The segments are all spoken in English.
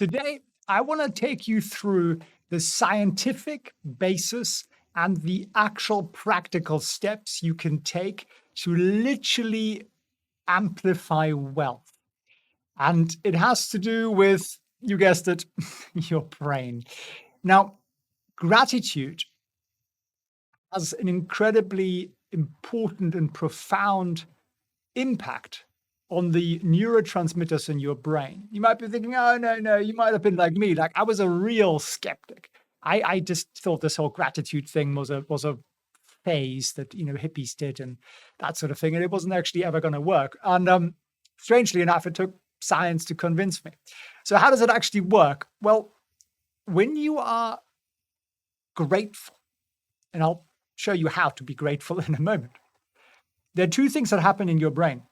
Today, I want to take you through the scientific basis and the actual practical steps you can take to literally amplify wealth. And it has to do with, you guessed it, your brain. Now, gratitude has an incredibly important and profound impact on the neurotransmitters in your brain. You might be thinking, oh, no, you might have been like me. Like I was a real skeptic. I just thought this whole gratitude thing was a phase that, hippies did and that sort of thing. And it wasn't actually ever going to work. And strangely enough, it took science to convince me. So how does it actually work? Well, when you are grateful, and I'll show you how to be grateful in a moment, there are two things that happen in your brain.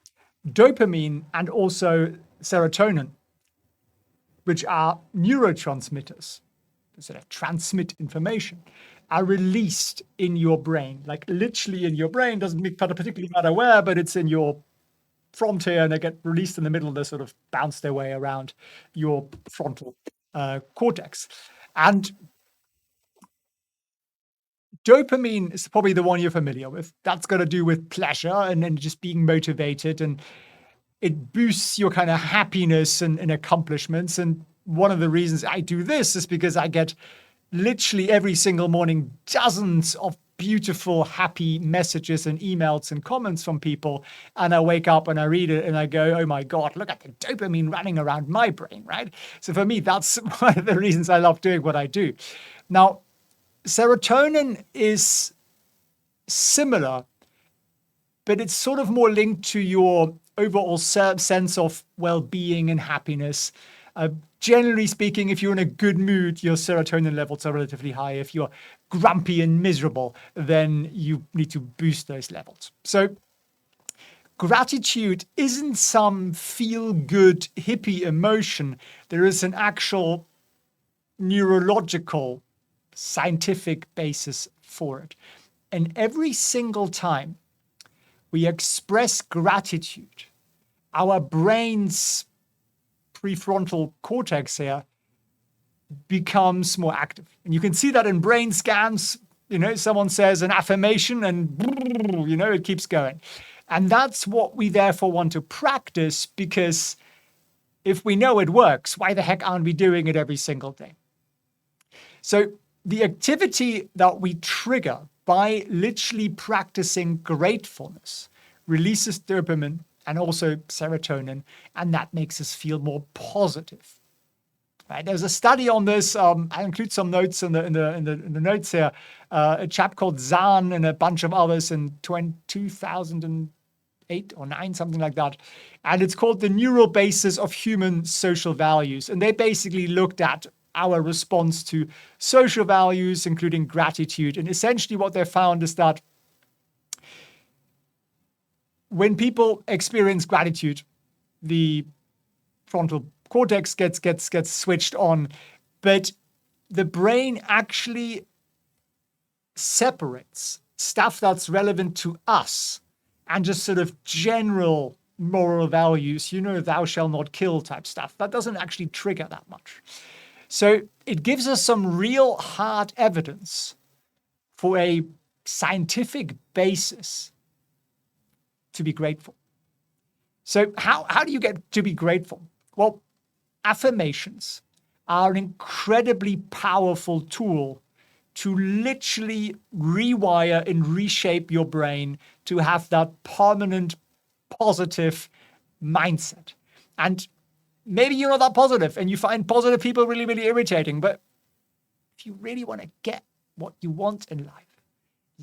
Dopamine and also serotonin, which are neurotransmitters that transmit information, are released in your brain, like literally in your brain. Doesn't particularly matter where, but it's in your frontier and they get released in the middle. They sort of bounce their way around your frontal cortex. And dopamine is probably the one you're familiar with. That's got to do with pleasure and just being motivated, and it boosts your kind of happiness and accomplishments. And one of the reasons I do this is because I get literally every single morning dozens of beautiful, happy messages and emails and comments from people. And I wake up and I read it and I go, oh my God, look at the dopamine running around my brain, right? So for me, that's one of the reasons I love doing what I do. Now, serotonin is similar, but it's sort of more linked to your overall sense of well-being and happiness. Generally speaking, if you're in a good mood, your serotonin levels are relatively high. If you're grumpy and miserable, then you need to boost those levels. So gratitude isn't some feel-good hippie emotion. There is an actual neurological, scientific basis for it. And every single time we express gratitude, our brain's prefrontal cortex here becomes more active. And you can see that in brain scans. Someone says an affirmation and, it keeps going. And that's what we therefore want to practice, because if we know it works, why the heck aren't we doing it every single day? So the activity that we trigger by literally practicing gratefulness releases dopamine and also serotonin, and that makes us feel more positive. Right? There's a study on this. I include some notes in the notes here. A chap called Zahn and a bunch of others in 2008 or 9, something like that. And it's called the neural basis of human social values. And they basically looked at our response to social values, including gratitude. And essentially what they found is that when people experience gratitude, the frontal cortex gets switched on, but the brain actually separates stuff that's relevant to us and just sort of general moral values, thou shalt not kill type stuff. That doesn't actually trigger that much. So it gives us some real hard evidence for a scientific basis to be grateful. So how do you get to be grateful? Well, affirmations are an incredibly powerful tool to literally rewire and reshape your brain to have that permanent positive mindset. And maybe you're not that positive and you find positive people really, really irritating, but if you really want to get what you want in life,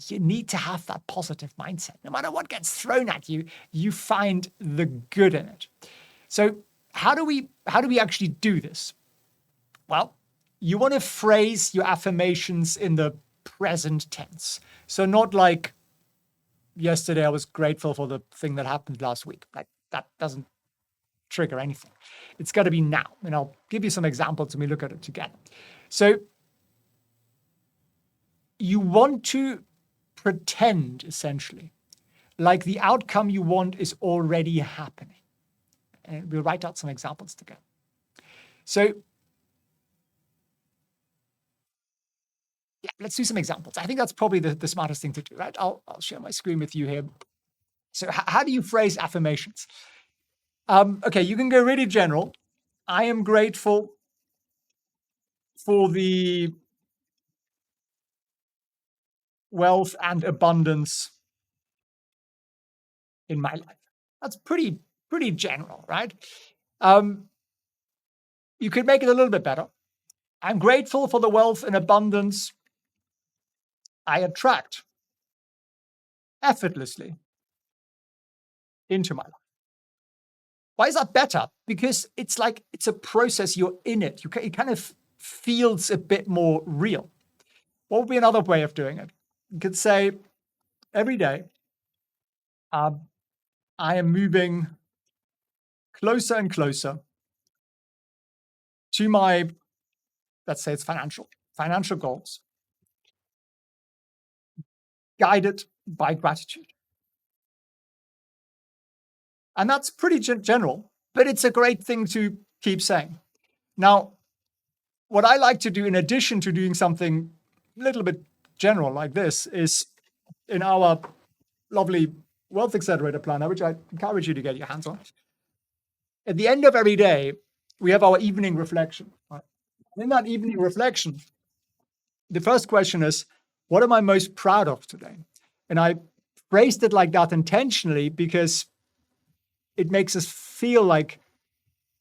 you need to have that positive mindset. No matter what gets thrown at you, you find the good in it. So how do we actually do this? Well, you want to phrase your affirmations in the present tense. So not like yesterday I was grateful for the thing that happened last week. Like that doesn't trigger anything. It's got to be now. And I'll give you some examples and we look at it together. So you want to pretend, essentially, like the outcome you want is already happening. And we'll write out some examples together. So Yeah, let's do some examples. I think that's probably the smartest thing to do, right? I'll share my screen with you here. So how do you phrase affirmations? Okay, you can go really general. I am grateful for the wealth and abundance in my life. That's pretty general, right? You could make it a little bit better. I'm grateful for the wealth and abundance I attract effortlessly into my life. Why is that better? Because it's like it's a process, you're in it. It kind of feels a bit more real. What would be another way of doing it? You could say, every day, I am moving closer and closer to my, let's say it's financial goals, guided by gratitude. And that's pretty general, but it's a great thing to keep saying. Now, what I like to do in addition to doing something a little bit general like this is in our lovely Wealth Accelerator planner, which I encourage you to get your hands on. At the end of every day, we have our evening reflection. Right? In that evening reflection, the first question is, what am I most proud of today? And I phrased it like that intentionally because it makes us feel like,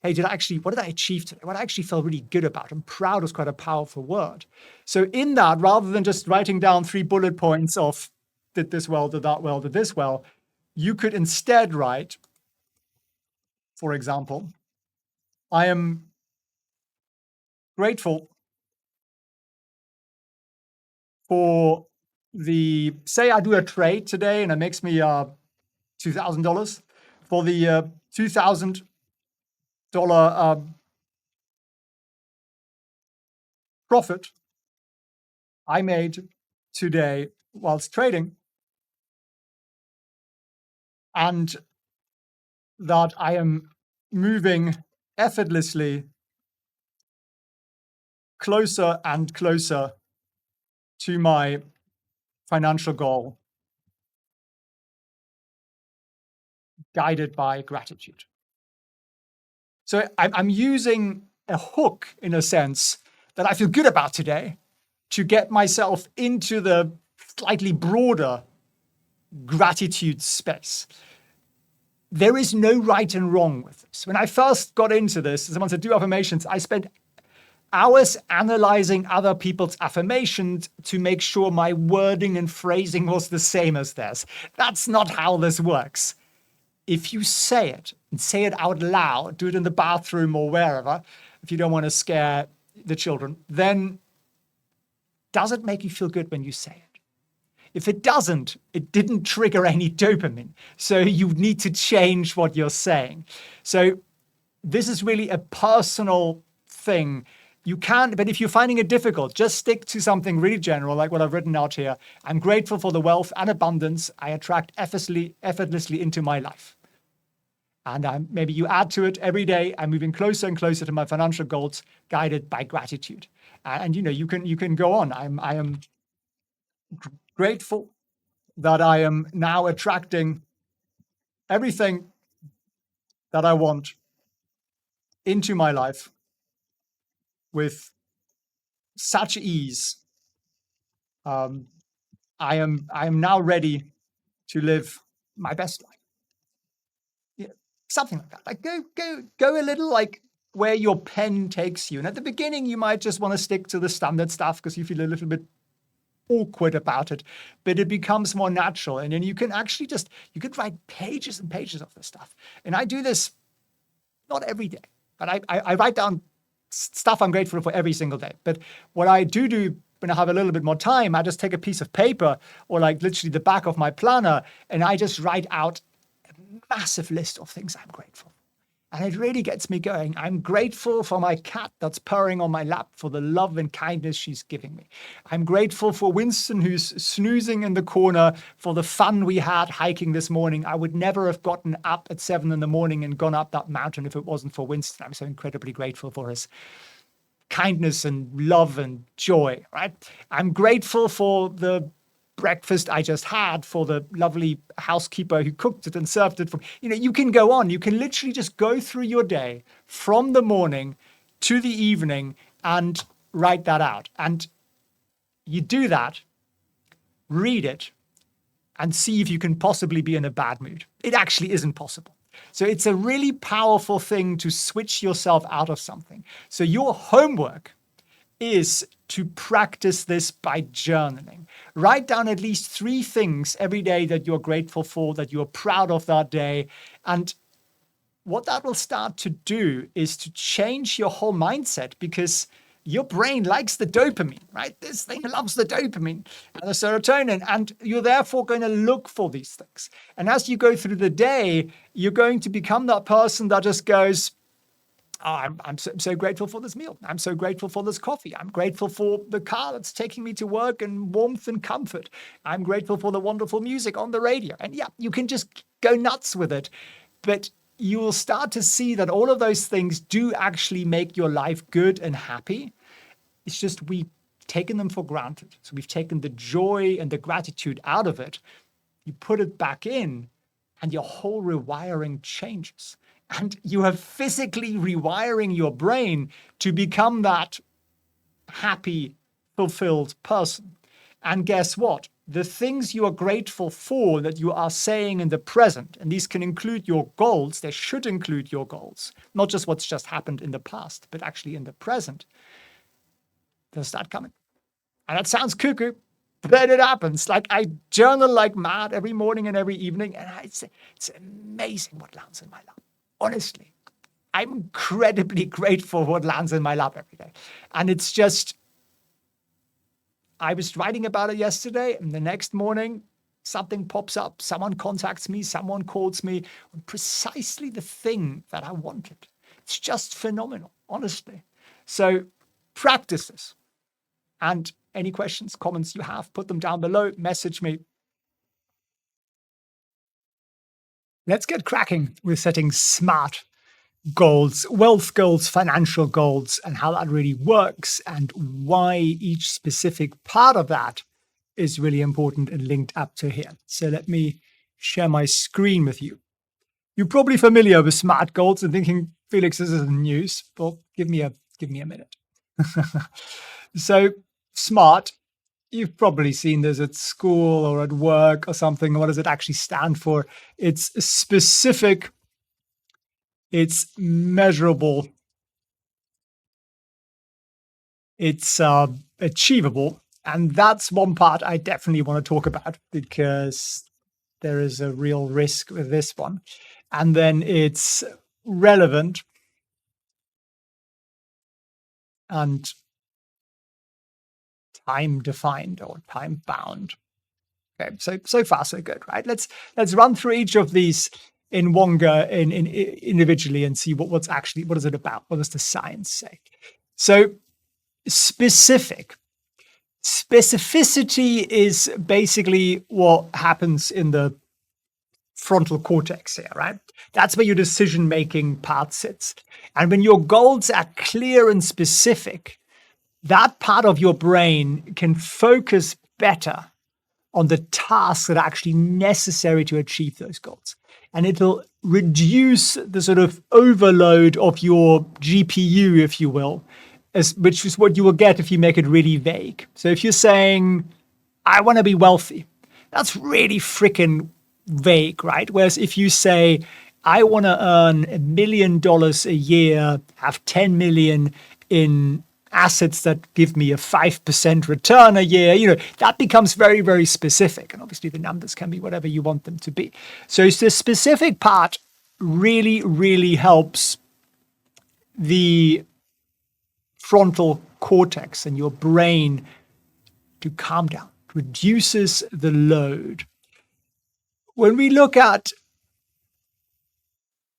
hey, what did I achieve today? What I actually felt really good about. And proud is quite a powerful word. So in that, rather than just writing down 3 bullet points of did this well, did that well, did this well, you could instead write, for example, I am grateful for say I do a trade today and it makes me $2,000, for the $2,000 profit I made today whilst trading, and that I am moving effortlessly closer and closer to my financial goal, guided by gratitude. So I'm using a hook, in a sense, that I feel good about today to get myself into the slightly broader gratitude space. There is no right and wrong with this. When I first got into this, someone said, do affirmations, I spent hours analyzing other people's affirmations to make sure my wording and phrasing was the same as theirs. That's not how this works. If you say it and say it out loud, do it in the bathroom or wherever, if you don't want to scare the children, then does it make you feel good when you say it? If it doesn't, it didn't trigger any dopamine. So you need to change what you're saying. So this is really a personal thing. You can, but if you're finding it difficult, just stick to something really general, like what I've written out here. I'm grateful for the wealth and abundance I attract effortlessly into my life. And maybe you add to it, every day I'm moving closer and closer to my financial goals, guided by gratitude. And you can go on. I am grateful that I am now attracting everything that I want into my life with such ease. I am now ready to live my best life. Yeah, something like that. Like go a little like where your pen takes you. And at the beginning, you might just want to stick to the standard stuff because you feel a little bit awkward about it, but it becomes more natural. And then you can actually you could write pages and pages of this stuff. And I do this not every day, but I write down stuff I'm grateful for every single day. But what I do when I have a little bit more time, I just take a piece of paper or like literally the back of my planner, and I just write out a massive list of things I'm grateful for. And it really gets me going. I'm grateful for my cat that's purring on my lap, for the love and kindness she's giving me. I'm grateful for Winston, who's snoozing in the corner, for the fun we had hiking this morning. I would never have gotten up at 7 a.m. and gone up that mountain if it wasn't for Winston. I'm so incredibly grateful for his kindness and love and joy, right? I'm grateful for the breakfast I just had, for the lovely housekeeper who cooked it and served it for me. You can go on. You can literally just go through your day from the morning to the evening and write that out. And you do that, read it, and see if you can possibly be in a bad mood. It actually isn't possible. So it's a really powerful thing to switch yourself out of something. So your homework is to practice this by journaling. Write down at least 3 things every day that you're grateful for, that you're proud of that day. And what that will start to do is to change your whole mindset, because your brain likes the dopamine, right? This thing loves the dopamine and the serotonin, and you're therefore going to look for these things. And as you go through the day, you're going to become that person that just goes, oh, I'm so grateful for this meal. I'm so grateful for this coffee. I'm grateful for the car that's taking me to work and warmth and comfort. I'm grateful for the wonderful music on the radio. And yeah, you can just go nuts with it. But you will start to see that all of those things do actually make your life good and happy. It's just we've taken them for granted. So we've taken the joy and the gratitude out of it. You put it back in, and your whole rewiring changes. And you are physically rewiring your brain to become that happy, fulfilled person. And guess what? The things you are grateful for that you are saying in the present, and these can include your goals, they should include your goals, not just what's just happened in the past, but actually in the present, they'll start coming. And that sounds cuckoo, but it happens. Like, I journal like mad every morning and every evening, and it's amazing what lands in my lap. Honestly, I'm incredibly grateful for what lands in my lap every day. And it's just, I was writing about it yesterday, and the next morning, something pops up. Someone contacts me, someone calls me on precisely the thing that I wanted. It's just phenomenal, honestly. So practice this. And any questions, comments you have, put them down below, message me. Let's get cracking with setting smart goals, wealth goals, financial goals, and how that really works, and why each specific part of that is really important and linked up to here. So let me share my screen with you. You're probably familiar with SMART goals and thinking, Felix, this isn't news. Well, give me a minute. So SMART, you've probably seen this at school or at work or something. What does it actually stand for? It's specific, it's measurable, it's achievable. And that's one part I definitely want to talk about, because there is a real risk with this one. And then it's relevant and time defined or time bound. Okay, so far so good, right? Let's run through each of these in one go, in individually, and see what is it about? What does the science say? So specificity is basically what happens in the frontal cortex here, right? That's where your decision-making part sits. And when your goals are clear and specific, that part of your brain can focus better on the tasks that are actually necessary to achieve those goals. And it'll reduce the sort of overload of your GPU, if you will, which is what you will get if you make it really vague. So if you're saying, I want to be wealthy, that's really freaking vague, right? Whereas if you say, I want to earn $1 million a year, have 10 million in assets that give me a 5% return a year, that becomes very, very specific. And obviously the numbers can be whatever you want them to be. So the specific part really, really helps the frontal cortex and your brain to calm down, reduces the load. When we look at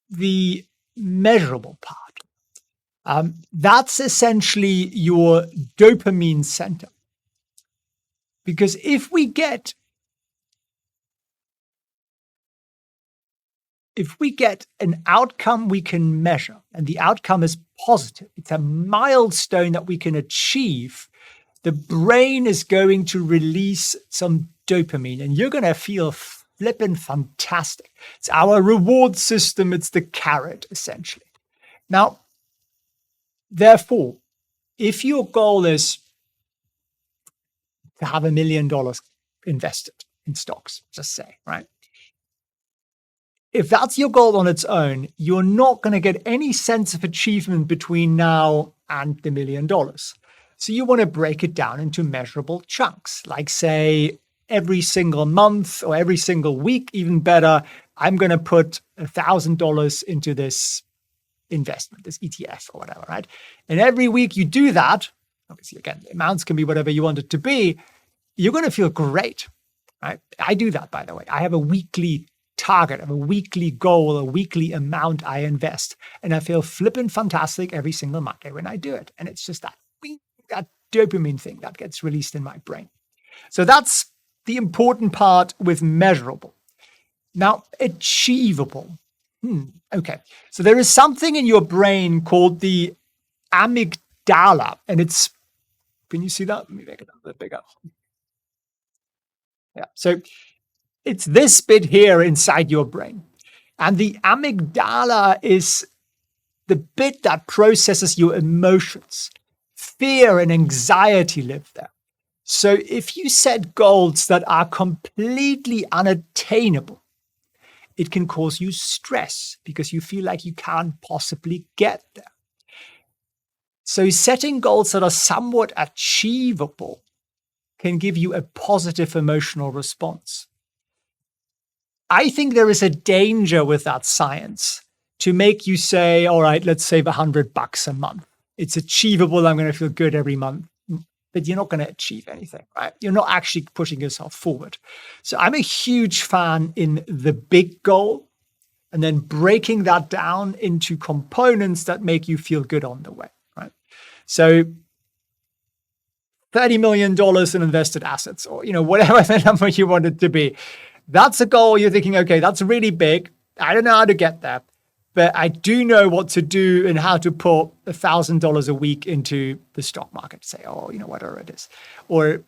the measurable part, that's essentially your dopamine center. Because if we get if we get an outcome we can measure, and the outcome is positive, it's a milestone that we can achieve, the brain is going to release some dopamine, and you're going to feel flippin' fantastic. It's our reward system. It's the carrot, essentially. Now, therefore, if your goal is to have $1 million invested in stocks, just say, right? If that's your goal on its own, you're not going to get any sense of achievement between now and the $1 million. So you want to break it down into measurable chunks, like say every single month or every single week, even better, I'm going to put $1,000 into this investment, this ETF or whatever, right? And every week you do that, obviously, again, the amounts can be whatever you want it to be, you're going to feel great, right? I do that, by the way. I have a weekly target, I have a weekly goal, a weekly amount I invest, and I feel flippin' fantastic every single Monday when I do it. And it's just that dopamine thing that gets released in my brain. So that's the important part with measurable. Now, achievable. Okay. So there is something in your brain called the amygdala, and it's, can you see that? Let me make it a little bit bigger. Yeah. So it's this bit here inside your brain. And the amygdala is the bit that processes your emotions. Fear and anxiety live there. So if you set goals that are completely unattainable, it can cause you stress because you feel like you can't possibly get there. So setting goals that are somewhat achievable can give you a positive emotional response. I think there is a danger with that science to make you say, all right, let's save $100 a month. It's achievable. I'm going to feel good every month. But you're not going to achieve anything, right? You're not actually pushing yourself forward. So I'm a huge fan in the big goal and then breaking that down into components that make you feel good on the way, right? So $30 million in invested assets, or whatever the number you want it to be. That's a goal you're thinking, okay, that's really big. I don't know how to get there, but I do know what to do and how to put $1,000 a week into the stock market, say, whatever it is. Or,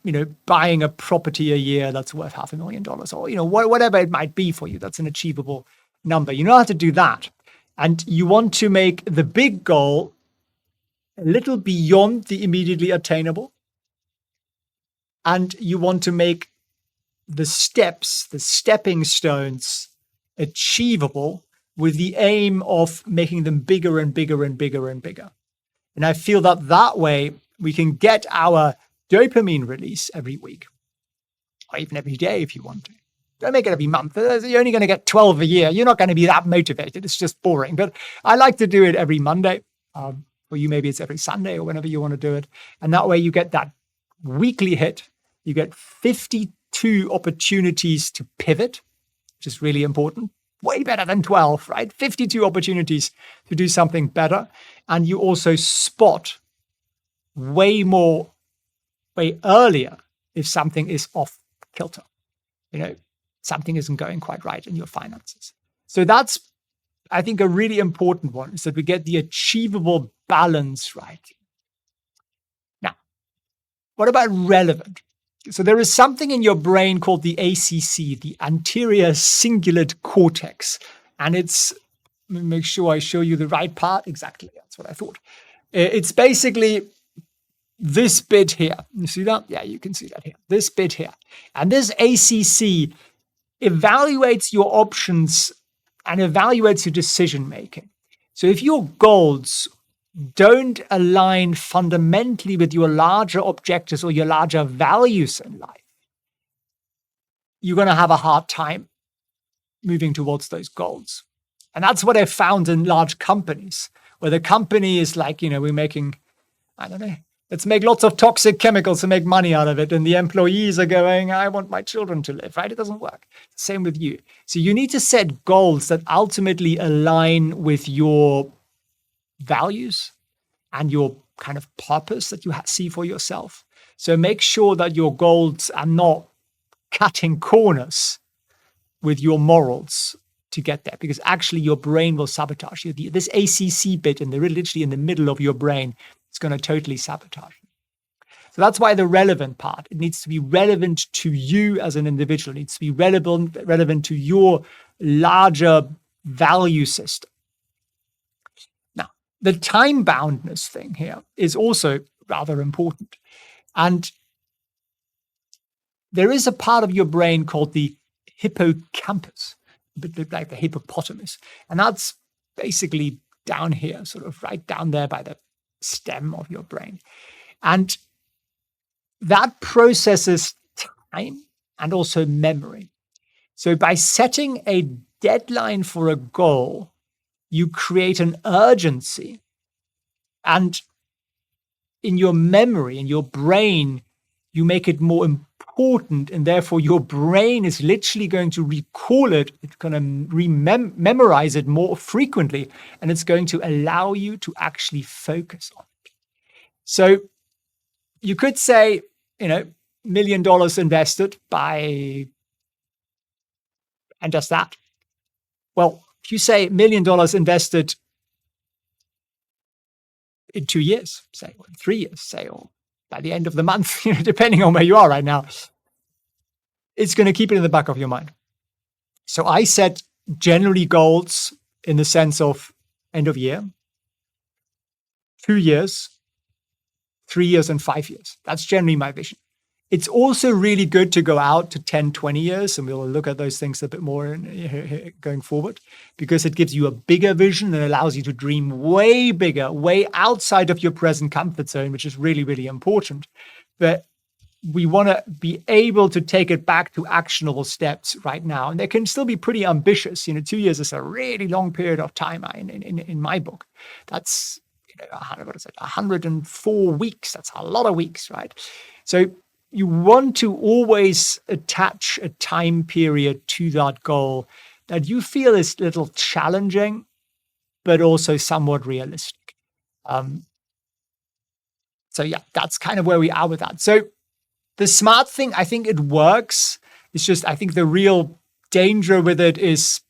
buying a property a year that's worth $500,000, or, whatever it might be for you. That's an achievable number. You know how to do that. And you want to make the big goal a little beyond the immediately attainable. And you want to make the steps, the stepping stones, achievable with the aim of making them bigger and bigger and bigger and bigger. And I feel that way we can get our dopamine release every week, or even every day if you want to. Don't make it every month. You're only going to get 12 a year. You're not going to be that motivated. It's just boring. But I like to do it every Monday. For you, maybe it's every Sunday or whenever you want to do it. And that way you get that weekly hit. You get 52 opportunities to pivot, which is really important. Way better than 12, right? 52 opportunities to do something better. And you also spot way earlier if something is off kilter. Something isn't going quite right in your finances. So that's, I think, a really important one, is that we get the achievable balance right. Now, what about relevant? So there is something in your brain called the ACC, the anterior cingulate cortex. And it's, let me make sure I show you the right part. Exactly, that's what I thought. It's basically this bit here. You see that? Yeah, you can see that here. This bit here. And this ACC evaluates your options and evaluates your decision-making. So if your goals don't align fundamentally with your larger objectives or your larger values in life, you're going to have a hard time moving towards those goals. And that's what I found in large companies, where the company is like, we're making, let's make lots of toxic chemicals to make money out of it. And the employees are going, I want my children to live, right? It doesn't work. Same with you. So you need to set goals that ultimately align with your values and your kind of purpose that you see for yourself. So make sure that your goals are not cutting corners with your morals to get there, because actually your brain will sabotage you. This ACC bit literally in the middle of your brain is going to totally sabotage you. So that's why the relevant part, it needs to be relevant to you as an individual. It needs to be relevant to your larger value system. Now, the time boundness thing here is also rather important. And there is a part of your brain called the hippocampus, a bit like the hippopotamus. And that's basically down here, sort of right down there by the stem of your brain. And that processes time and also memory. So by setting a deadline for a goal, you create an urgency. And in your memory, in your brain, you make it more important, and therefore your brain is literally going to recall it. It's going to memorize it more frequently, and it's going to allow you to actually focus on it. So you could say, $1 million invested and just that. Well, if you say $1 million invested in 2 years, say, or 3 years, say, or by the end of the month, depending on where you are right now, it's going to keep it in the back of your mind. So I set generally goals in the sense of end of year, 2 years, 3 years, and 5 years. That's generally my vision. It's also really good to go out to 10, 20 years, and we'll look at those things a bit more going forward, because it gives you a bigger vision and allows you to dream way bigger, way outside of your present comfort zone, which is really, really important. But we want to be able to take it back to actionable steps right now. And they can still be pretty ambitious. 2 years is a really long period of time in my book. That's 104 weeks. That's a lot of weeks, right? So you want to always attach a time period to that goal that you feel is a little challenging, but also somewhat realistic. So yeah, that's kind of where we are with that. So the smart thing, I think it works. It's just, I think the real danger with it is,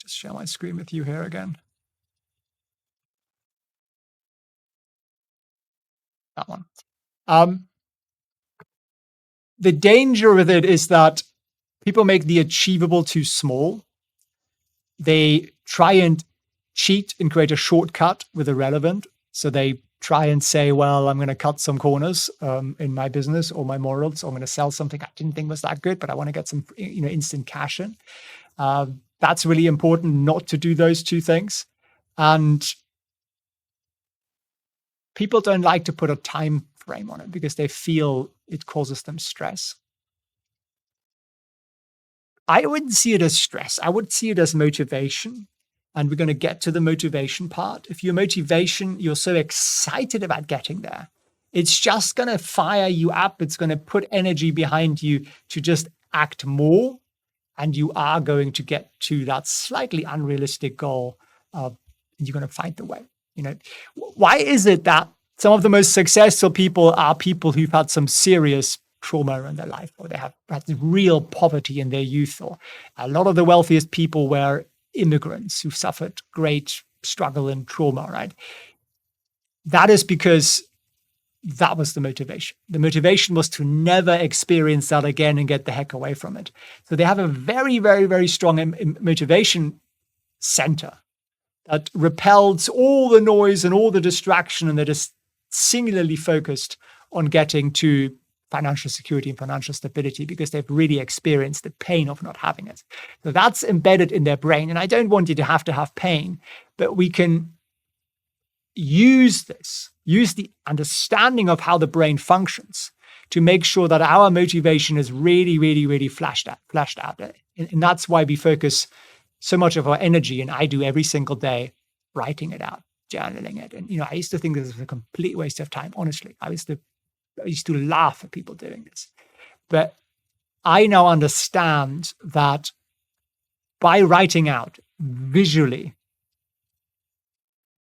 just share my screen with you here again. That one. The danger with it is that people make the achievable too small. They try and cheat and create a shortcut with the relevant. So they try and say, well, I'm going to cut some corners in my business or my morals. Or I'm going to sell something I didn't think was that good, but I want to get some instant cash in. That's really important, not to do those two things. And people don't like to put a time frame on it because they feel it causes them stress. I wouldn't see it as stress. I would see it as motivation. And we're going to get to the motivation part. If your motivation, you're so excited about getting there, it's just going to fire you up. It's going to put energy behind you to just act more. And you are going to get to that slightly unrealistic goal. And you're going to find the way. Why is it that some of the most successful people are people who've had some serious trauma in their life, or they have had real poverty in their youth, or a lot of the wealthiest people were immigrants who suffered great struggle and trauma, right? That is because that was the motivation. The motivation was to never experience that again and get the heck away from it. So they have a very, very, very strong motivation center that repels all the noise and all the distraction, and that is singularly focused on getting to financial security and financial stability because they've really experienced the pain of not having it. So that's embedded in their brain. And I don't want you to have pain, but we can use the understanding of how the brain functions to make sure that our motivation is really, really, really flashed out. And that's why we focus so much of our energy, and I do every single day, writing it out, journaling it. And, I used to think this was a complete waste of time, honestly. I used to laugh at people doing this. But I now understand that by writing out visually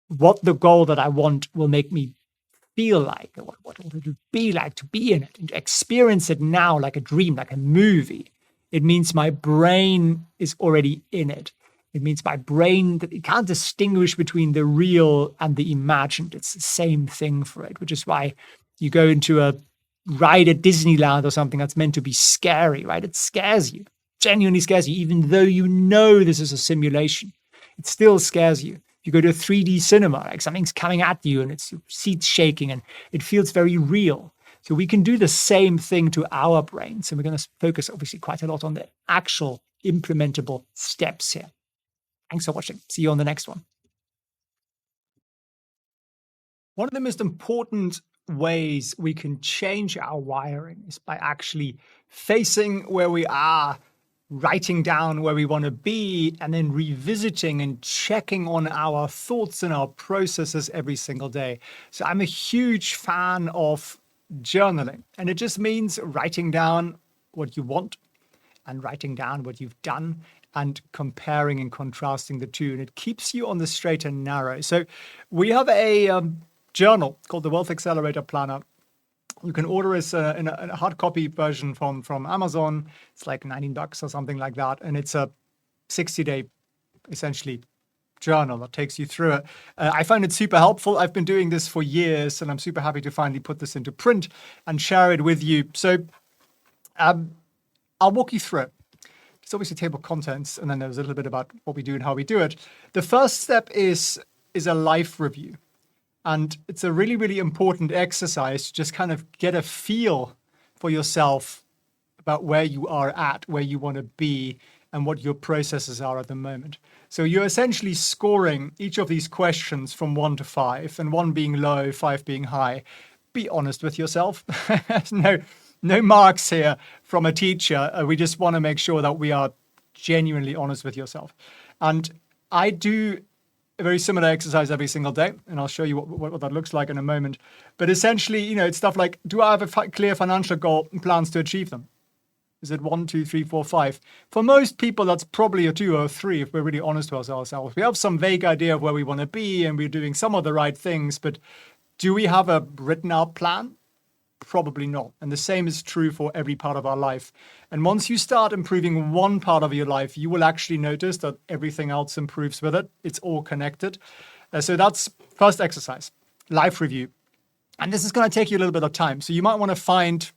what the goal that I want will make me feel like, what will it be like to be in it, and to experience it now like a dream, like a movie, It means my brain is already in it. It means my brain that it can't distinguish between the real and the imagined. It's the same thing for it, which is why you go into a ride at Disneyland or something that's meant to be scary, right? It scares you, genuinely scares you, even though you know this is a simulation. It still scares you. You go to a 3D cinema, like something's coming at you and it's your seat's shaking and it feels very real. So we can do the same thing to our brains. And we're going to focus obviously quite a lot on the actual implementable steps here. Thanks for watching. See you on the next one. One of the most important ways we can change our wiring is by actually facing where we are, writing down where we want to be, and then revisiting and checking on our thoughts and our processes every single day. So I'm a huge fan of journaling, and it just means writing down what you want and writing down what you've done and comparing and contrasting the two. And it keeps you on the straight and narrow. So we have a journal called the Wealth Accelerator Planner. You can order it in a hard copy version from Amazon. It's like $19 or something like that. And it's a 60-day, essentially, journal that takes you through it. I find it super helpful. I've been doing this for years, and I'm super happy to finally put this into print and share it with you. So I'll walk you through it. It's obviously table of contents, and then there's a little bit about what we do and how we do it. The first step is a life review. And it's a really, really important exercise to just kind of get a feel for yourself about where you are at, where you want to be, and what your processes are at the moment. So you're essentially scoring each of these questions from 1 to 5, and 1 being low, 5 being high. Be honest with yourself. No marks here from a teacher. We just want to make sure that we are genuinely honest with yourself. And I do a very similar exercise every single day, and I'll show you what that looks like in a moment. But essentially, it's stuff like, do I have a clear financial goal and plans to achieve them? Is it 1, 2, 3, 4, 5? For most people, that's probably a 2 or a 3 if we're really honest with ourselves. We have some vague idea of where we want to be, and we're doing some of the right things, but do we have a written out plan? Probably not. And the same is true for every part of our life. And once you start improving one part of your life, you will actually notice that everything else improves with it. It's all connected. So that's first exercise, life review. And this is going to take you a little bit of time. So you might want to find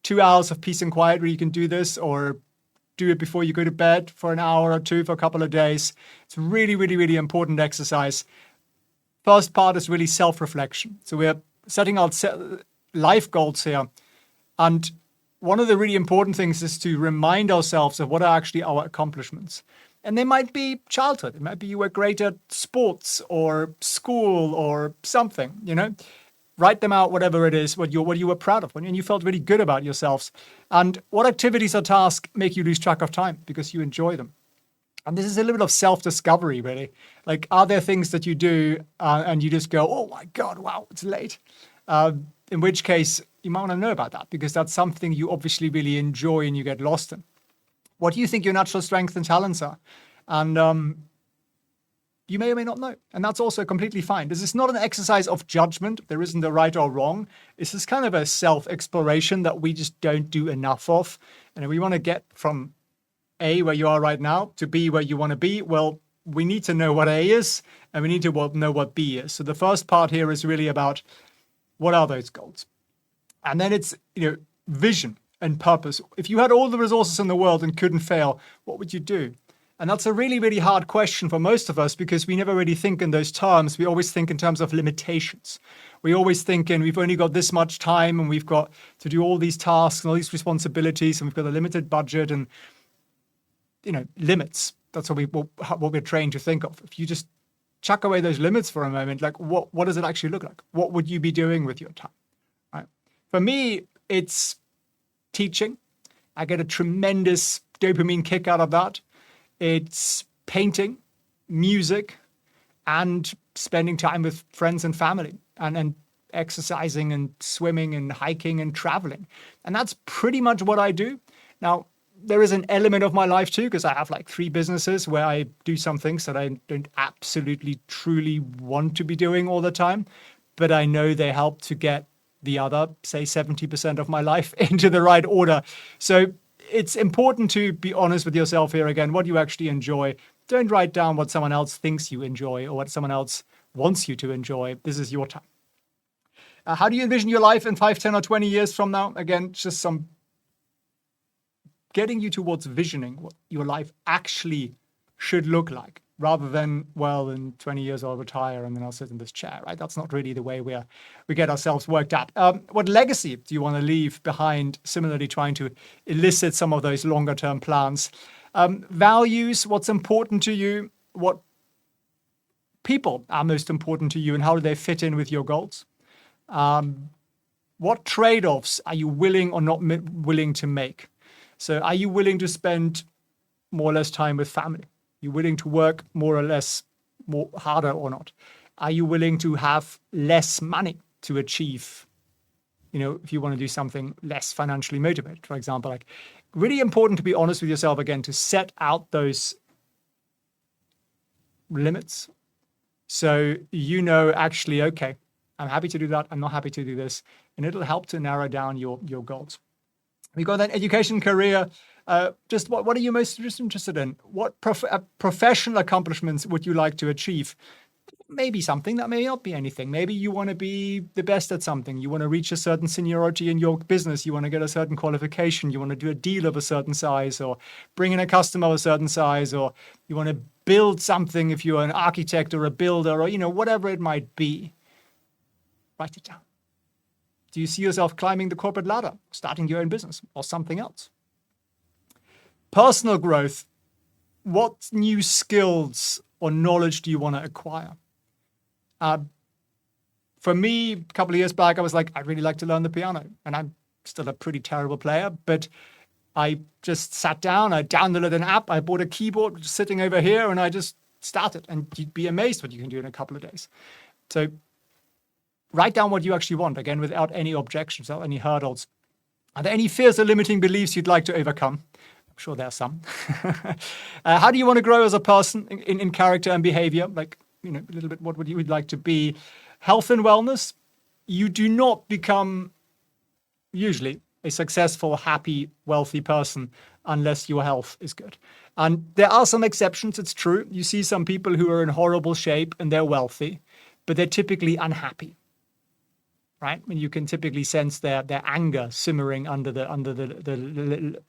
2 hours of peace and quiet where you can do this, or do it before you go to bed for an hour or two for a couple of days. It's a really, really, really important exercise. First part is really self-reflection. So we're setting out life goals here. And one of the really important things is to remind ourselves of what are actually our accomplishments. And they might be childhood. It might be you were great at sports or school or something, Write them out, whatever it is, what you were proud of, and you felt really good about yourselves. And what activities or tasks make you lose track of time because you enjoy them. And this is a little bit of self-discovery, really. Like, are there things that you do and you just go, oh my God, wow, it's late. In which case, you might want to know about that because that's something you obviously really enjoy and you get lost in. What do you think your natural strengths and talents are? And you may or may not know. And that's also completely fine. This is not an exercise of judgment. There isn't a right or wrong. This is kind of a self-exploration that we just don't do enough of. And if we want to get from A, where you are right now, to B, where you want to be, well, we need to know what A is and we need to know what B is. So the first part here is really about what are those goals? And then it's, vision and purpose. If you had all the resources in the world and couldn't fail, what would you do? And that's a really, really hard question for most of us because we never really think in those terms. We always think in terms of limitations. We always think we've only got this much time and we've got to do all these tasks and all these responsibilities and we've got a limited budget and, limits. That's what we're trained to think of. If you just chuck away those limits for a moment, like what does it actually look like? What would you be doing with your time? Right? For me, it's teaching. I get a tremendous dopamine kick out of that. It's painting, music, and spending time with friends and family, and exercising and swimming and hiking and traveling. And that's pretty much what I do. Now, there is an element of my life too, because I have like 3 businesses where I do some things that I don't absolutely, truly want to be doing all the time. But I know they help to get the other, say, 70% of my life into the right order. So it's important to be honest with yourself here again, what you actually enjoy. Don't write down what someone else thinks you enjoy or what someone else wants you to enjoy. This is your time. How do you envision your life in 5, 10, or 20 years from now? Again, just some getting you towards visioning what your life actually should look like, rather than, well, in 20 years I'll retire and then I'll sit in this chair, right? That's not really the way we get ourselves worked up. What legacy do you want to leave behind? Similarly, trying to elicit some of those longer term plans. Values, what's important to you, what people are most important to you, and how do they fit in with your goals? What trade-offs are you willing or not willing to make? So are you willing to spend more or less time with family? Are you willing to work more or less more harder or not? Are you willing to have less money to achieve, if you want to do something less financially motivated, for example? Like, really important to be honest with yourself again, to set out those limits. So actually, okay, I'm happy to do that. I'm not happy to do this. And it'll help to narrow down your goals. We got then education, career. Just what are you most interested in? What professional accomplishments would you like to achieve? Maybe something, that may not be anything. Maybe you want to be the best at something. You want to reach a certain seniority in your business. You want to get a certain qualification. You want to do a deal of a certain size, or bring in a customer of a certain size, or you want to build something if you're an architect or a builder, or whatever it might be. Write it down. Do you see yourself climbing the corporate ladder, starting your own business, or something else? Personal growth. What new skills or knowledge do you want to acquire? For me, a couple of years back, I was like, I'd really like to learn the piano. And I'm still a pretty terrible player, but I just sat down, I downloaded an app, I bought a keyboard which is sitting over here, and I just started. And you'd be amazed what you can do in a couple of days. So write down what you actually want, again, without any objections, without any hurdles. Are there any fears or limiting beliefs you'd like to overcome? I'm sure there are some. How do you want to grow as a person in character and behavior? Like, a little bit, what would you like to be? Health and wellness. You do not become, usually, a successful, happy, wealthy person unless your health is good. And there are some exceptions, it's true. You see some people who are in horrible shape and they're wealthy, but they're typically unhappy. Right? And you can typically sense their anger simmering under the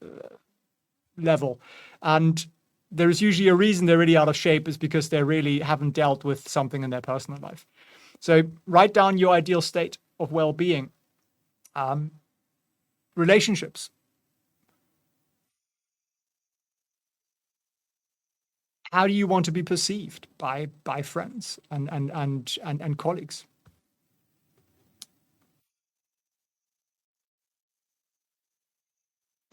level. And there is usually a reason they're really out of shape, is because they really haven't dealt with something in their personal life. So write down your ideal state of well-being. Relationships. How do you want to be perceived by friends and colleagues?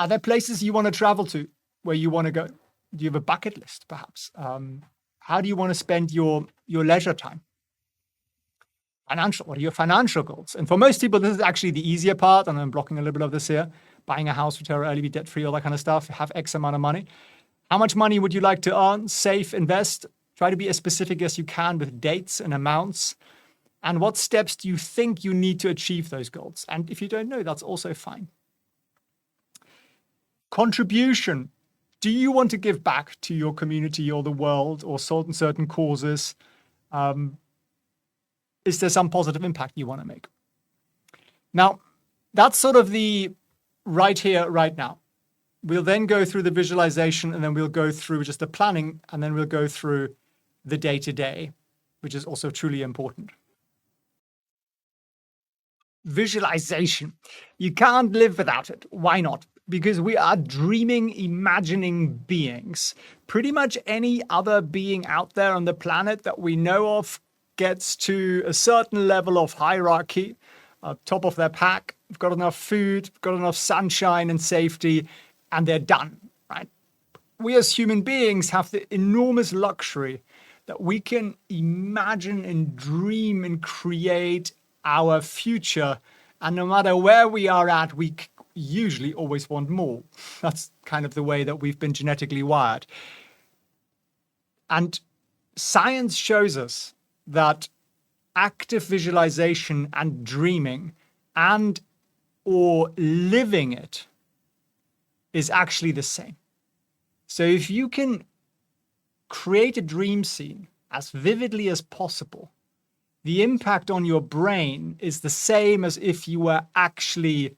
Are there places you want to travel to, where you want to go? Do you have a bucket list, perhaps? How do you want to spend your leisure time? What are your financial goals? And for most people, this is actually the easier part, and I'm blocking a little bit of this here. Buying a house, retire early, be debt-free, all that kind of stuff, have X amount of money. How much money would you like to earn, save, invest? Try to be as specific as you can with dates and amounts. And what steps do you think you need to achieve those goals? And if you don't know, that's also fine. Contribution. Do you want to give back to your community or the world, or certain causes? Is there some positive impact you want to make? Now, that's sort of the right here, right now. We'll then go through the visualization, and then we'll go through just the planning, and then we'll go through the day-to-day, which is also truly important. Visualization. You can't live without it. Why not? Because we are dreaming, imagining beings. Pretty much any other being out there on the planet that we know of gets to a certain level of hierarchy, top of their pack, got enough food, got enough sunshine and safety, and they're done, right? We as human beings have the enormous luxury that we can imagine and dream and create our future. And no matter where we are at, we usually always want more. That's kind of the way that we've been genetically wired. And science shows us that active visualization and dreaming and or living it is actually the same. So if you can create a dream scene as vividly as possible, the impact on your brain is the same as if you were actually,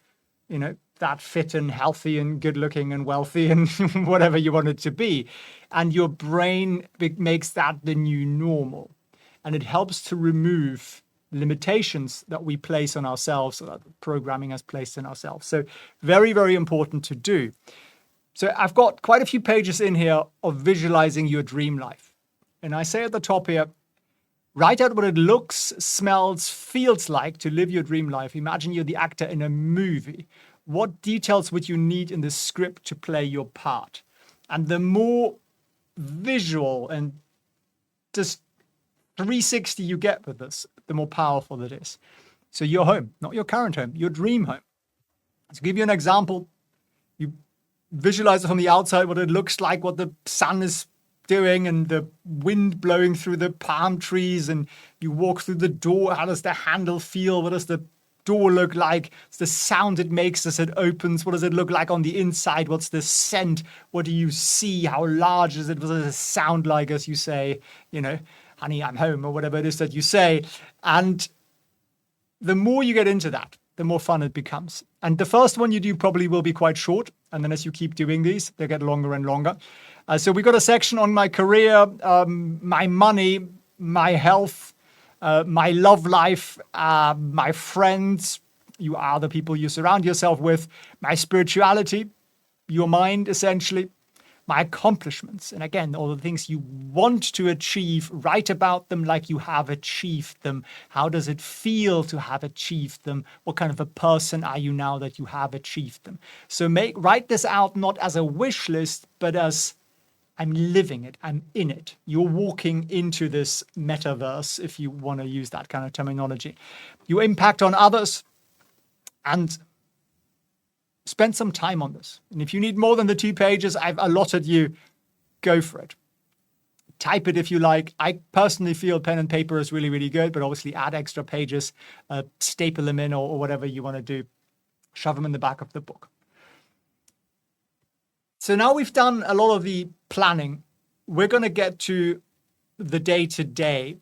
that fit and healthy and good looking and wealthy and whatever you want it to be. And your brain makes that the new normal. And it helps to remove limitations that we place on ourselves, or that programming has placed in ourselves. So very, very important to do. So I've got quite a few pages in here of visualizing your dream life. And I say at the top here, write out what it looks, smells, feels like to live your dream life. Imagine you're the actor in a movie. What details would you need in the script to play your part? And the more visual and just 360 you get with this, the more powerful it is. So your home, not your current home, your dream home. To give you an example, you visualize it from the outside, what it looks like, what the sun is doing and the wind blowing through the palm trees, and you walk through the door. How does the handle feel? What does the door look like? What's the sound it makes as it opens? What does it look like on the inside? What's the scent? What do you see? How large is it? What does it sound like as you say, honey, I'm home, or whatever it is that you say? And the more you get into that, the more fun it becomes. And the first one you do probably will be quite short. And then as you keep doing these, they get longer and longer. So we got a section on my career, my money, my health, my love life, my friends. You are the people you surround yourself with. My spirituality, your mind, essentially. My accomplishments. And again, all the things you want to achieve, write about them like you have achieved them. How does it feel to have achieved them? What kind of a person are you now that you have achieved them? So write this out not as a wish list, but as I'm living it, I'm in it. You're walking into this metaverse, if you want to use that kind of terminology. Your impact on others, and spend some time on this. And if you need more than the 2 pages I've allotted you, go for it. Type it if you like. I personally feel pen and paper is really, really good, but obviously add extra pages, staple them in or whatever you want to do. Shove them in the back of the book. So now we've done a lot of the planning. We're going to get to the day-to-day,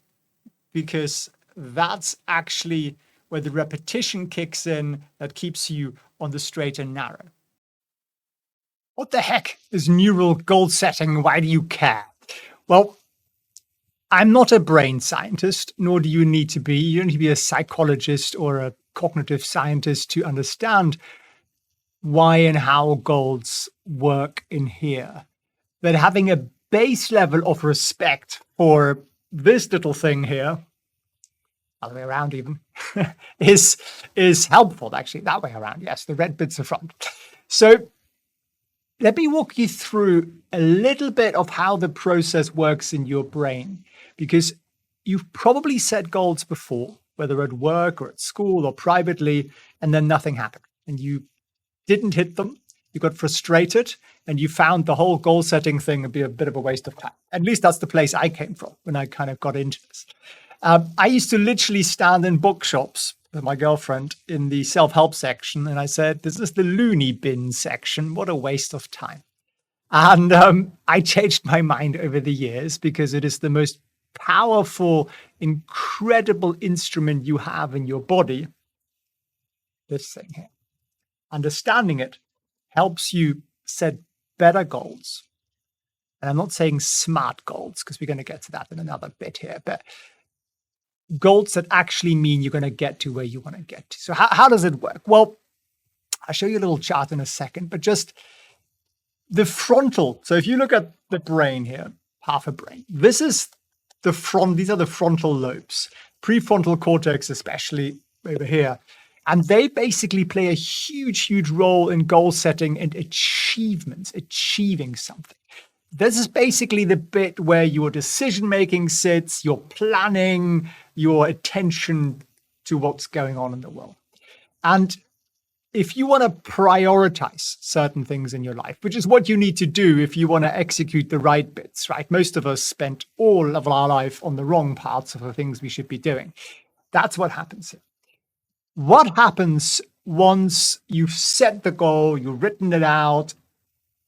because that's actually where the repetition kicks in that keeps you on the straight and narrow. What the heck is neural goal setting? Why do you care? Well, I'm not a brain scientist, nor do you need to be. You don't need to be a psychologist or a cognitive scientist to understand why and how goals work in here. But having a base level of respect for this little thing here, other way around even, is helpful, actually. That way around, yes, the red bits are front. So let me walk you through a little bit of how the process works in your brain, because you've probably set goals before, whether at work or at school or privately, and then nothing happened. And you didn't hit them, you got frustrated, and you found the whole goal setting thing would be a bit of a waste of time. At least that's the place I came from when I kind of got into this. I used to literally stand in bookshops with my girlfriend in the self-help section, and I said, this is the loony bin section. What a waste of time. And I changed my mind over the years, because it is the most powerful, incredible instrument you have in your body. This thing here. Understanding it helps you set better goals. And I'm not saying smart goals, because we're going to get to that in another bit here, but goals that actually mean you're going to get to where you want to get to. So how does it work? Well, I'll show you a little chart in a second, but just the frontal. So if you look at the brain here, half a brain, this is the front. These are the frontal lobes, prefrontal cortex, especially over here. And they basically play a huge, huge role in goal setting and achievements, achieving something. This is basically the bit where your decision-making sits, your planning, your attention to what's going on in the world. And if you want to prioritize certain things in your life, which is what you need to do if you want to execute the right bits, right? Most of us spent all of our life on the wrong parts of the things we should be doing. That's what happens here. What happens once you've set the goal, you've written it out,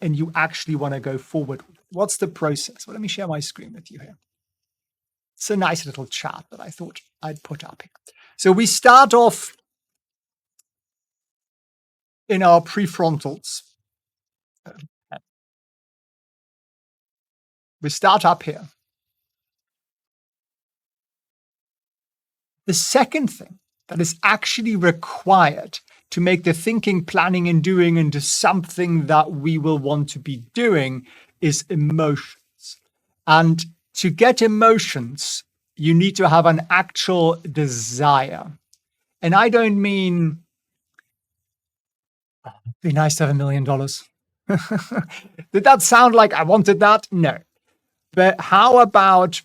and you actually want to go forward with it. What's the process? Well, let me share my screen with you here. It's a nice little chart that I thought I'd put up here. So we start off in our prefrontals. We start up here. The second thing that is actually required to make the thinking, planning, and doing into something that we will want to be doing is emotions. And to get emotions, you need to have an actual desire. And I don't mean, oh, it'd be nice to have $1 million. Did that sound like I wanted that? No. But how about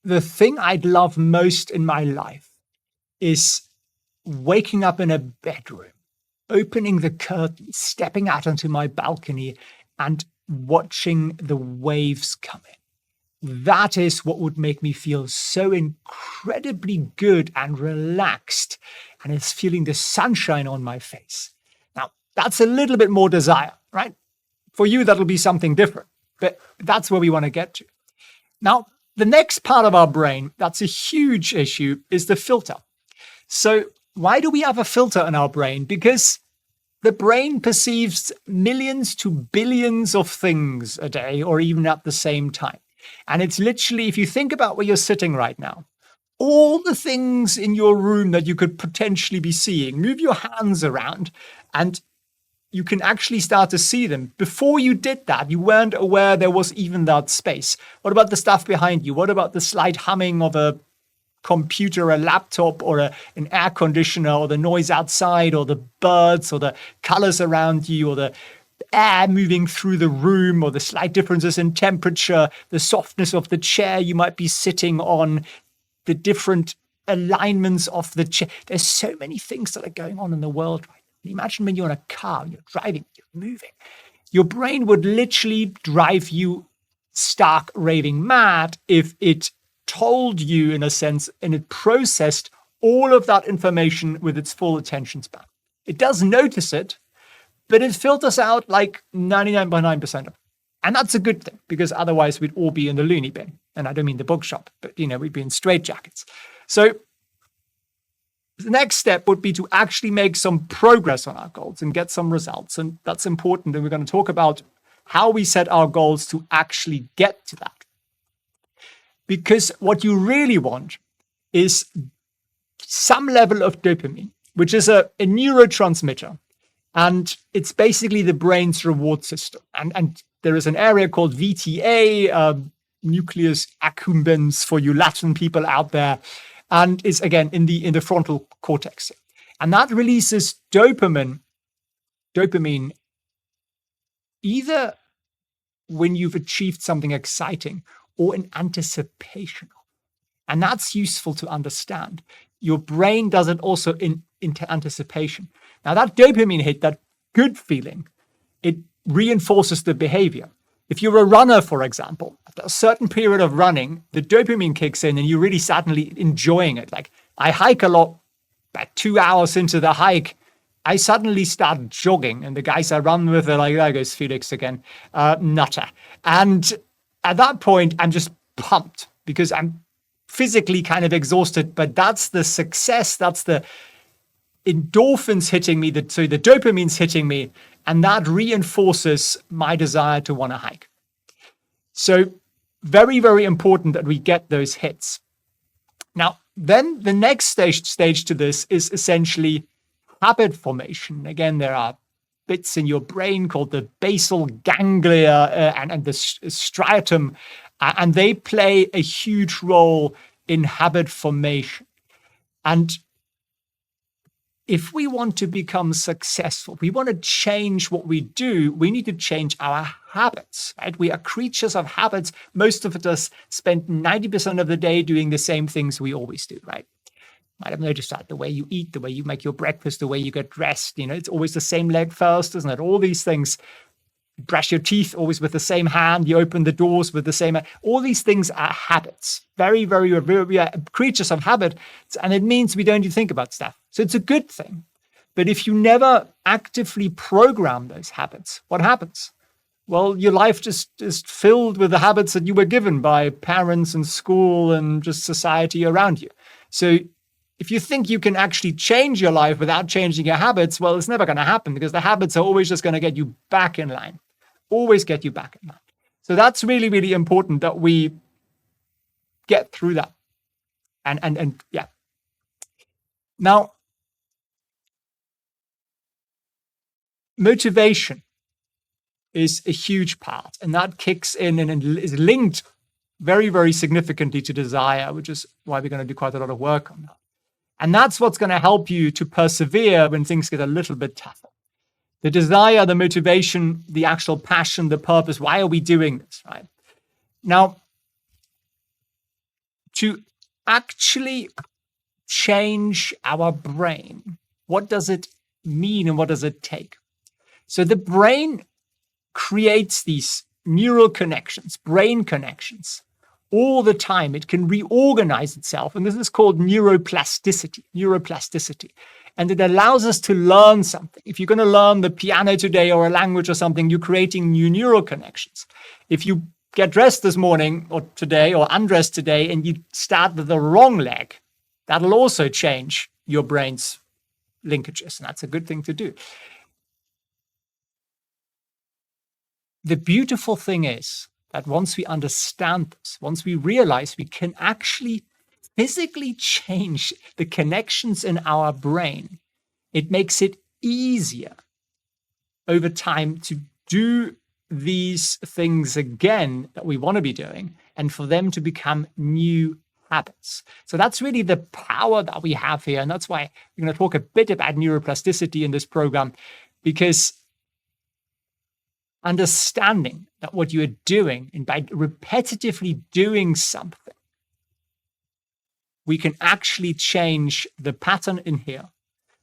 the thing I'd love most in my life is waking up in a bedroom, opening the curtain, stepping out onto my balcony and watching the waves come in. That is what would make me feel so incredibly good and relaxed, and it's feeling the sunshine on my face. Now, that's a little bit more desire, right? For you, that'll be something different, but that's where we want to get to. Now, the next part of our brain that's a huge issue is the filter. So why do we have a filter in our brain? Because the brain perceives millions to billions of things a day or even at the same time. And it's literally, if you think about where you're sitting right now, all the things in your room that you could potentially be seeing, move your hands around and you can actually start to see them. Before you did that, you weren't aware there was even that space. What about the stuff behind you? What about the slight humming of a computer, a laptop, or an air conditioner, or the noise outside, or the birds, or the colors around you, or the air moving through the room, or the slight differences in temperature, the softness of the chair you might be sitting on, the different alignments of the chair. There's so many things that are going on in the world right now. Imagine when you're in a car, you're driving, you're moving. Your brain would literally drive you stark raving mad if it told you, in a sense, and it processed all of that information with its full attention span. It does notice it, but it filters out like 99.9% of it. And that's a good thing, because otherwise we'd all be in the loony bin. And I don't mean the bookshop, but, we'd be in straitjackets. So the next step would be to actually make some progress on our goals and get some results. And that's important. And we're going to talk about how we set our goals to actually get to that. Because what you really want is some level of dopamine, which is a neurotransmitter. And it's basically the brain's reward system. And there is an area called VTA, nucleus accumbens for you Latin people out there. And is again in the frontal cortex. And that releases dopamine either when you've achieved something exciting or in anticipation. And that's useful to understand. Your brain does it also into anticipation. Now that dopamine hit, that good feeling, it reinforces the behavior. If you're a runner, for example, after a certain period of running, the dopamine kicks in and you're really suddenly enjoying it. Like I hike a lot, but 2 hours into the hike, I suddenly start jogging and the guys I run with are like, there goes Felix again, nutter. And at that point, I'm just pumped because I'm physically kind of exhausted, but that's the success. That's the endorphins hitting me, so the dopamine's hitting me, and that reinforces my desire to want to hike. So very, very important that we get those hits. Now, then the next stage to this is essentially habit formation. Again, there are bits in your brain called the basal ganglia and the striatum, and they play a huge role in habit formation. And if we want to become successful, we want to change what we do, we need to change our habits, right? We are creatures of habits. Most of us spend 90% of the day doing the same things we always do, right? Might have noticed that the way you eat, the way you make your breakfast, the way you get dressed, it's always the same leg first, isn't it? All these things. You brush your teeth always with the same hand. You open the doors with the same hand. All these things are habits. Very, very, we are creatures of habit. And it means we don't even think about stuff. So it's a good thing. But if you never actively program those habits, what happens? Well, your life just is filled with the habits that you were given by parents and school and just society around you. So if you think you can actually change your life without changing your habits, well, it's never going to happen, because the habits are always just going to get you back in line, always get you back in line. So that's really, really important that we get through that. And yeah. Now, motivation is a huge part, and that kicks in and is linked very, very significantly to desire, which is why we're going to do quite a lot of work on that. And that's what's going to help you to persevere when things get a little bit tougher. The desire, the motivation, the actual passion, the purpose. Why are we doing this, right? Now, to actually change our brain, what does it mean and what does it take? So the brain creates these neural connections, brain connections, all the time. It can reorganize itself. And this is called neuroplasticity. And it allows us to learn something. If you're going to learn the piano today or a language or something, you're creating new neural connections. If you get dressed this morning or today or undressed today and you start with the wrong leg, that'll also change your brain's linkages. And that's a good thing to do. The beautiful thing is that once we understand this, once we realize we can actually physically change the connections in our brain, it makes it easier over time to do these things again that we want to be doing and for them to become new habits. So that's really the power that we have here. And that's why we're going to talk a bit about neuroplasticity in this program, because understanding that what you are doing, and by repetitively doing something, we can actually change the pattern in here,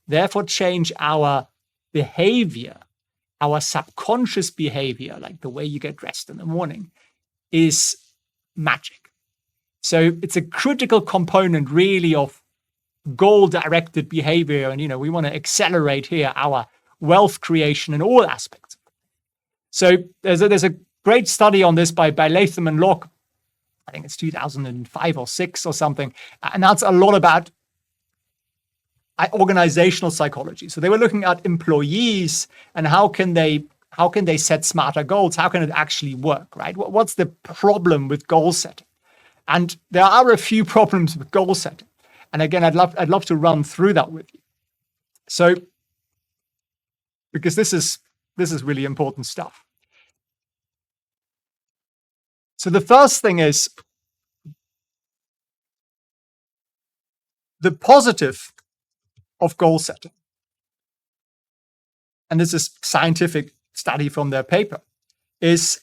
therefore change our behavior, our subconscious behavior, like the way you get dressed in the morning, is magic. So it's a critical component really of goal-directed behavior. And, we want to accelerate here our wealth creation in all aspects. So there's a great study on this by Latham and Locke. I think it's 2005 or 6 or something. And that's a lot about organizational psychology. So they were looking at employees and how can they set smarter goals? How can it actually work, right? What's the problem with goal setting? And there are a few problems with goal setting. And again, I'd love to run through that with you. So, because this is really important stuff. So the first thing is the positive of goal setting. And this is scientific study from their paper, is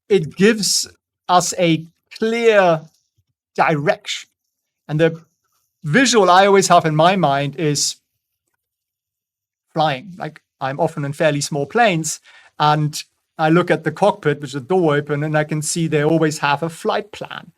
it gives us a clear direction. And the visual I always have in my mind is flying. Like, I'm often in fairly small planes, and I look at the cockpit, which is the door open, and I can see they always have a flight plan.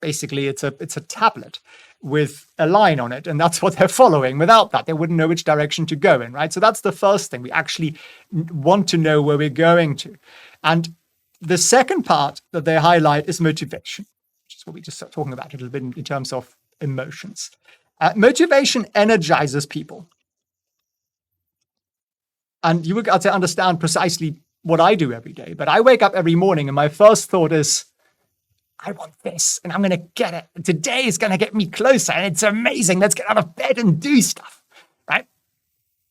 Basically, it's a tablet with a line on it, and that's what they're following. Without that, they wouldn't know which direction to go in, right? So that's the first thing. We actually want to know where we're going to. And the second part that they highlight is motivation, which is what we just started talking about a little bit in terms of emotions. Motivation energizes people. And you would got to understand precisely what I do every day. But I wake up every morning and my first thought is, I want this and I'm going to get it. And today is going to get me closer and it's amazing. Let's get out of bed and do stuff, right?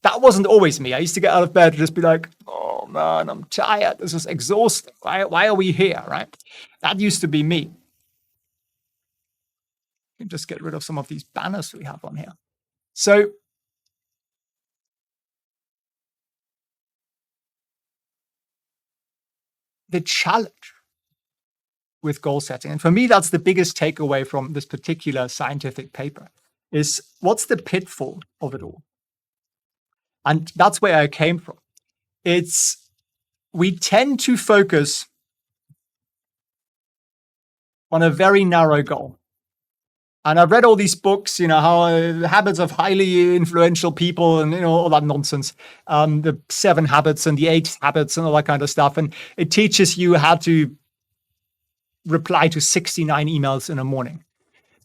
That wasn't always me. I used to get out of bed and just be like, oh man, I'm tired. This is exhausting. Why are we here, right? That used to be me. You can just get rid of some of these banners we have on here. So the challenge with goal setting, and for me, that's the biggest takeaway from this particular scientific paper, is what's the pitfall of it all? And that's where I came from. We tend to focus on a very narrow goal. And I've read all these books, how habits of highly influential people and, all that nonsense, the 7 habits and the 8 habits and all that kind of stuff. And it teaches you how to reply to 69 emails in a morning.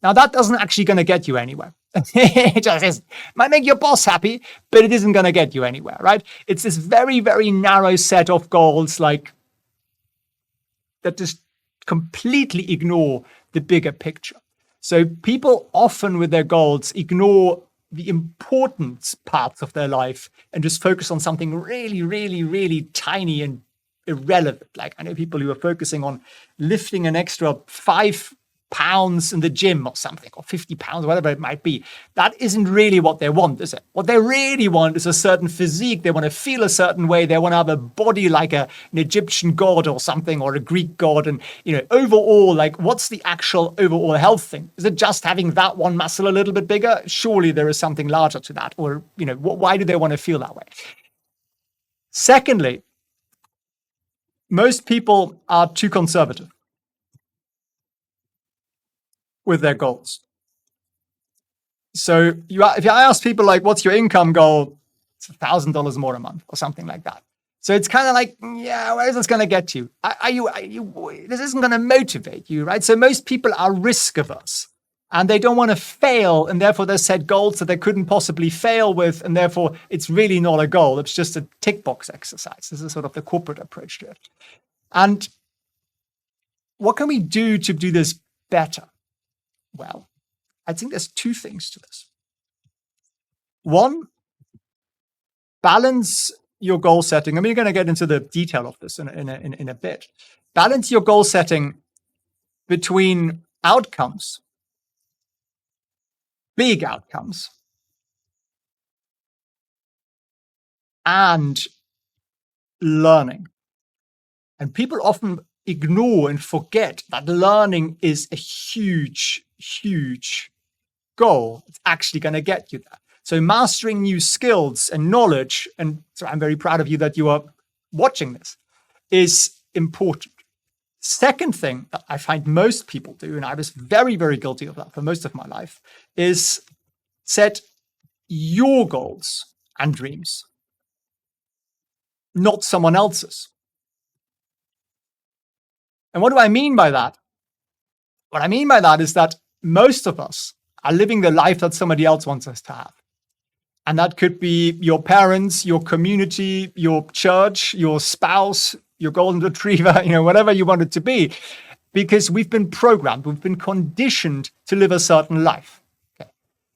Now, that doesn't actually going to get you anywhere. It just is. Might make your boss happy, but it isn't going to get you anywhere, right? It's this very, very narrow set of goals, that just completely ignore the bigger picture. So people often with their goals ignore the important parts of their life and just focus on something really, really, really tiny and irrelevant. Like I know people who are focusing on lifting an extra 5 pounds in the gym or something, or 50 pounds, whatever it might be. That isn't really what they want, is it? What they really want is a certain physique. They want to feel a certain way. They want to have a body like an Egyptian god or something, or a Greek god. And, overall, what's the actual overall health thing? Is it just having that one muscle a little bit bigger? Surely there is something larger to that. Or, why do they want to feel that way? Secondly, most people are too conservative with their goals. So if I ask people what's your income goal? It's $1,000 more a month or something like that. So it's kind of where is this going to get you? This isn't going to motivate you, right? So most people are risk averse and they don't want to fail. And therefore they set goals that they couldn't possibly fail with. And therefore it's really not a goal. It's just a tick box exercise. This is sort of the corporate approach to it. And what can we do to do this better? Well, I think there's 2 things to this. One, balance your goal setting. You're going to get into the detail of this in a bit. Balance your goal setting between outcomes, big outcomes, and learning. And people often ignore and forget that learning is a huge, huge goal. It's actually going to get you there. So mastering new skills and knowledge, and so I'm very proud of you that you are watching this, is important. Second thing that I find most people do, and I was very, very guilty of that for most of my life, is set your goals and dreams, not someone else's. And what do I mean by that? What I mean by that is that most of us are living the life that somebody else wants us to have. And that could be your parents, your community, your church, your spouse, your golden retriever, whatever you want it to be, because we've been programmed, we've been conditioned to live a certain life. Okay.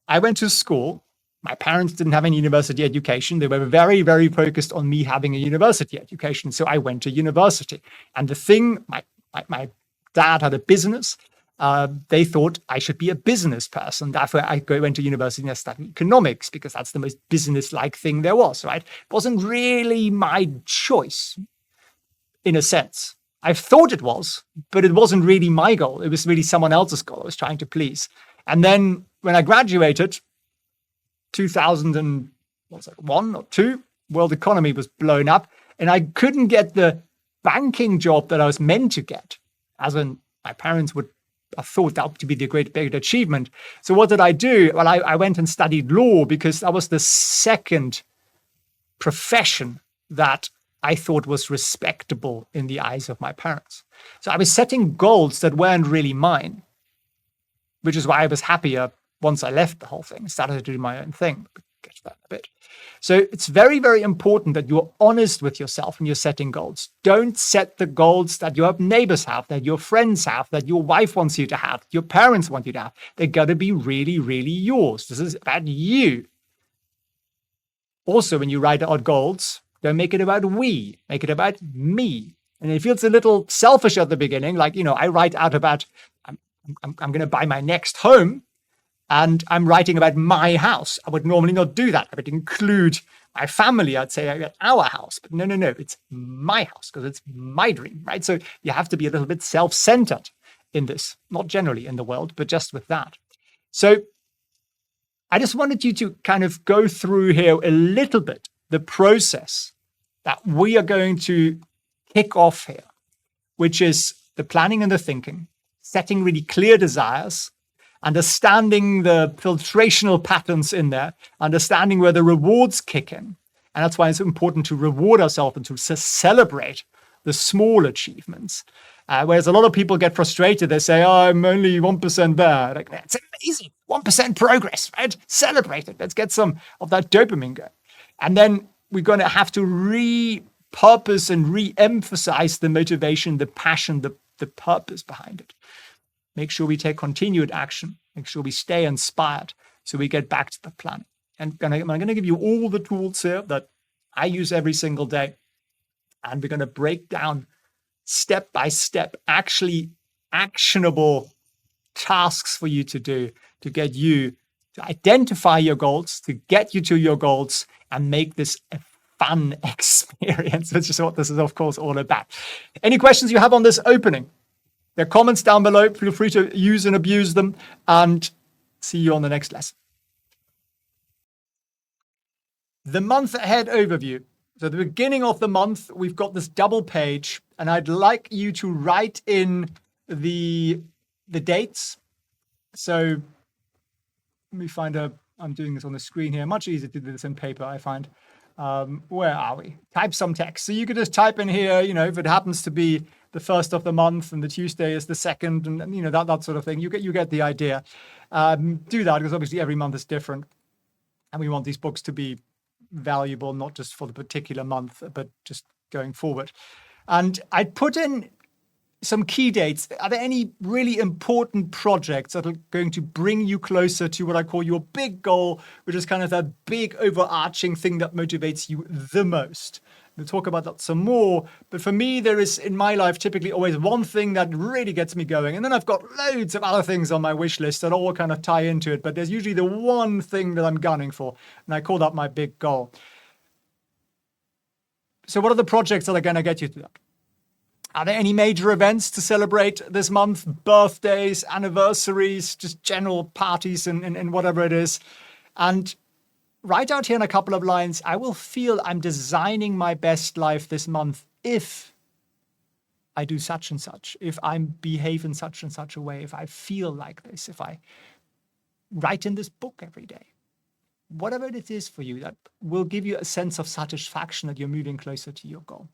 I went to school. My parents didn't have any university education. They were very, very focused on me having a university education. So I went to university. And the thing, my dad had a business. They thought I should be a business person. Therefore, I went to university and I studied economics because that's the most business-like thing there was, right? It wasn't really my choice, in a sense. I thought it was, but it wasn't really my goal. It was really someone else's goal I was trying to please. And then when I graduated, 2001 or 2, world economy was blown up, and I couldn't get the banking job that I was meant to get, as in my parents would have thought that to be the great big achievement. So what did I do? Well, I went and studied law because that was the second profession that I thought was respectable in the eyes of my parents. So I was setting goals that weren't really mine, which is why I was happier once I left the whole thing, started to do my own thing. We'll get to that in a bit. So it's very, very important that you're honest with yourself when you're setting goals. Don't set the goals that your neighbors have, that your friends have, that your wife wants you to have, your parents want you to have. They're going to be really, really yours. This is about you. Also, when you write out goals, don't make it about we, make it about me. And it feels a little selfish at the beginning. I write out about, I'm going to buy my next home. And I'm writing about my house. I would normally not do that. I would include my family. I'd say about our house. But no, it's my house because it's my dream, right? So you have to be a little bit self-centered in this, not generally in the world, but just with that. So I just wanted you to kind of go through here a little bit the process that we are going to kick off here, which is the planning and the thinking, setting really clear desires, understanding the filtrational patterns in there, understanding where the rewards kick in. And that's why it's important to reward ourselves and to celebrate the small achievements. Whereas a lot of people get frustrated. They say, oh, I'm only 1% there. Like, that's amazing. 1% progress, right? Celebrate it. Let's get some of that dopamine going. And then we're going to have to repurpose and re-emphasize the motivation, the passion, the purpose behind it. Make sure we take continued action. Make sure we stay inspired so we get back to the plan. And I'm going to give you all the tools here that I use every single day. And we're going to break down step by step, actually actionable tasks for you to do to get you to identify your goals, to get you to your goals, and make this a fun experience, which is what this is, of course, all about. Any questions you have on this opening? There are comments down below. Feel free to use and abuse them, and see you on the next lesson. The month ahead overview. So at the beginning of the month, we've got this double page, and I'd like you to write in the dates. So let me find I'm doing this on the screen here. Much easier to do this in paper, I find. Where are we? Type some text. So you could just type in here, if it happens to be the first of the month and the Tuesday is the second, and that sort of thing. You get the idea. Do that because obviously every month is different, and we want these books to be valuable, not just for the particular month, but just going forward. And I put in some key dates. Are there any really important projects that are going to bring you closer to what I call your big goal, which is kind of that big overarching thing that motivates you the most? We'll talk about that some more. But for me, there is in my life typically always one thing that really gets me going. And then I've got loads of other things on my wish list that all kind of tie into it. But there's usually the one thing that I'm gunning for. And I call that my big goal. So what are the projects that are going to get you to that? Are there any major events to celebrate this month? Birthdays, anniversaries, just general parties and whatever it is. And write out here in a couple of lines, I will feel I'm designing my best life this month if I do such and such, if I behave in such and such a way, if I feel like this, if I write in this book every day. Whatever it is for you, that will give you a sense of satisfaction that you're moving closer to your goal.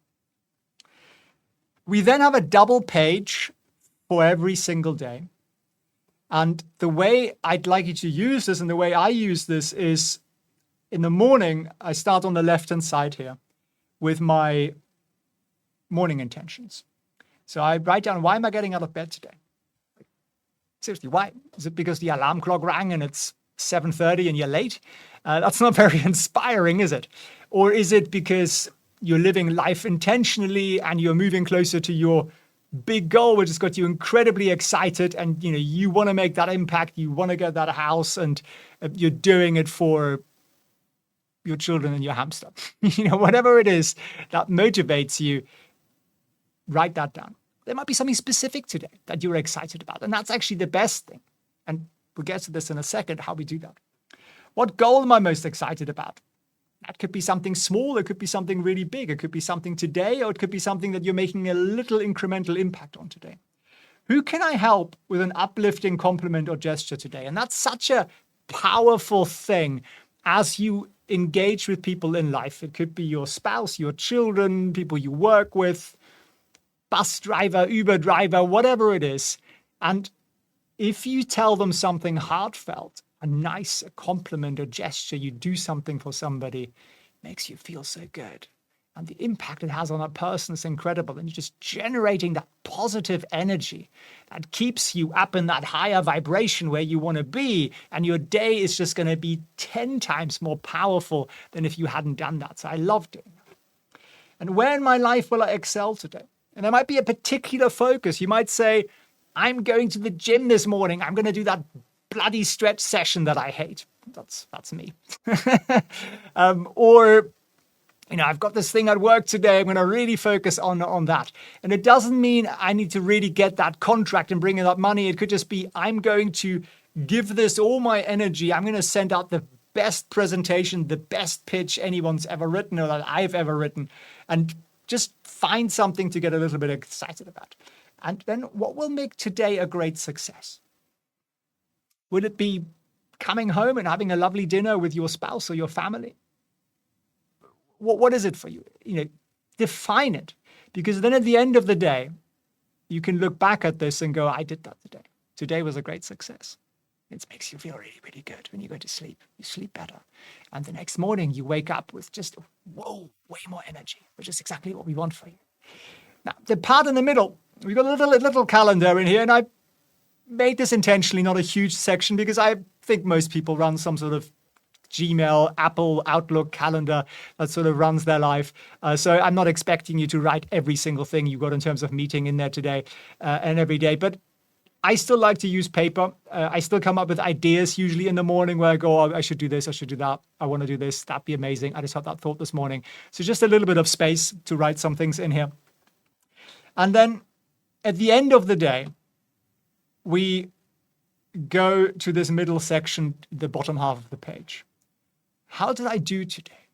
We then have a double page for every single day. And the way I'd like you to use this and the way I use this is in the morning, I start on the left-hand side here with my morning intentions. So I write down, why am I getting out of bed today? Seriously, why? Is it because the alarm clock rang and it's 7:30 and you're late? That's not very inspiring, is it? Or is it because you're living life intentionally and you're moving closer to your big goal, which has got you incredibly excited, and you want to make that impact, you want to get that house, and you're doing it for your children and your hamster? Whatever it is that motivates you, write that down. There might be something specific today that you're excited about, and that's actually the best thing. And we'll get to this in a second, how we do that. What goal am I most excited about? That could be something small, it could be something really big, it could be something today, or it could be something that you're making a little incremental impact on today. Who can I help with an uplifting compliment or gesture today? And that's such a powerful thing as you engage with people in life. It could be your spouse, your children, people you work with, bus driver, Uber driver, whatever it is. And if you tell them something heartfelt, a nice compliment or gesture, you do something for somebody, makes you feel so good. And the impact it has on a person is incredible. And you're just generating that positive energy that keeps you up in that higher vibration where you want to be. And your day is just going to be 10 times more powerful than if you hadn't done that. So I love doing that. And where in my life will I excel today? And there might be a particular focus. You might say, I'm going to the gym this morning. I'm going to do that bloody stretch session that I hate. That's me. Or I've got this thing at work today. I'm going to really focus on that. And it doesn't mean I need to really get that contract and bring in that money. It could just be, I'm going to give this all my energy. I'm going to send out the best presentation, the best pitch anyone's ever written or that I've ever written. And just find something to get a little bit excited about. And then what will make today a great success? Would it be coming home and having a lovely dinner with your spouse or your family? What is it for you? Define it. Because then at the end of the day, you can look back at this and go, I did that today. Today was a great success. It makes you feel really, really good when you go to sleep. You sleep better. And the next morning you wake up with just, whoa, way more energy, which is exactly what we want for you. Now, the part in the middle, we've got a little calendar in here, and I made this intentionally not a huge section because I think most people run some sort of Gmail, Apple, Outlook calendar that sort of runs their life. So I'm not expecting you to write every single thing you got in terms of meeting in there today and every day. But I still like to use paper. I still come up with ideas usually in the morning where I go, oh, I should do this, I should do that. I want to do this. That'd be amazing. I just had that thought this morning. So just a little bit of space to write some things in here. And then at the end of the day, we go to this middle section, the bottom half of the page. How did I do today?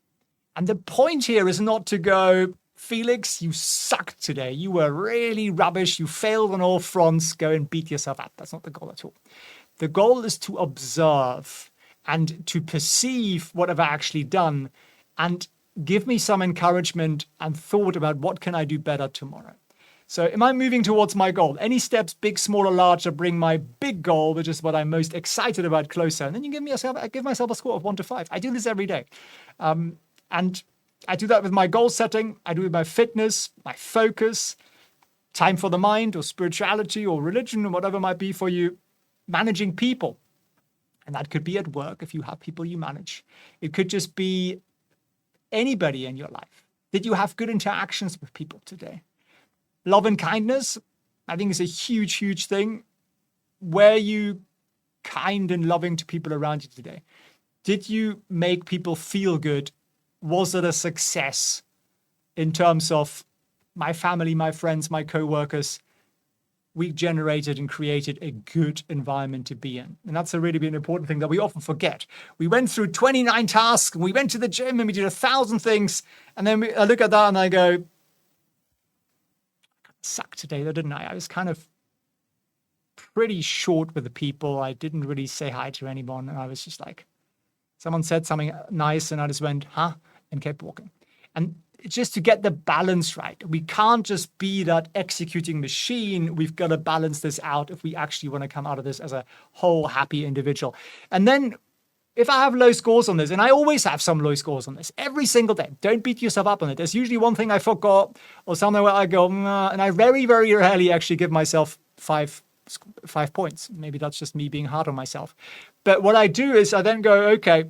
And the point here is not to go, Felix, you sucked today. You were really rubbish. You failed on all fronts. Go and beat yourself up. That's not the goal at all. The goal is to observe and to perceive what I've actually done and give me some encouragement and thought about what can I do better tomorrow. So am I moving towards my goal? Any steps, big, small, or large, to bring my big goal, which is what I'm most excited about, closer? And then you give myself a score of 1 to 5. I do this every day. And I do that with my goal setting. I do it with my fitness, my focus, time for the mind, or spirituality, or religion, or whatever it might be for you, managing people. And that could be at work if you have people you manage. It could just be anybody in your life. Did you have good interactions with people today? Love and kindness, I think, is a huge, huge thing. Were you kind and loving to people around you today? Did you make people feel good? Was it a success in terms of my family, my friends, my co-workers? We generated and created a good environment to be in. And that's a really important thing that we often forget. We went through 29 tasks, and we went to the gym, and we did 1,000 things. And then I look at that and I go, sucked today, though, didn't I? I was kind of pretty short with the people. I didn't really say hi to anyone. And I was just like, someone said something nice and I just went, huh? And kept walking. And it's just to get the balance right. We can't just be that executing machine. We've got to balance this out if we actually want to come out of this as a whole happy individual. And then if I have low scores on this, and I always have some low scores on this every single day, don't beat yourself up on it. There's usually one thing I forgot or something where I go, nah, and I very, very rarely actually give myself five points. Maybe that's just me being hard on myself. But what I do is I then go, okay,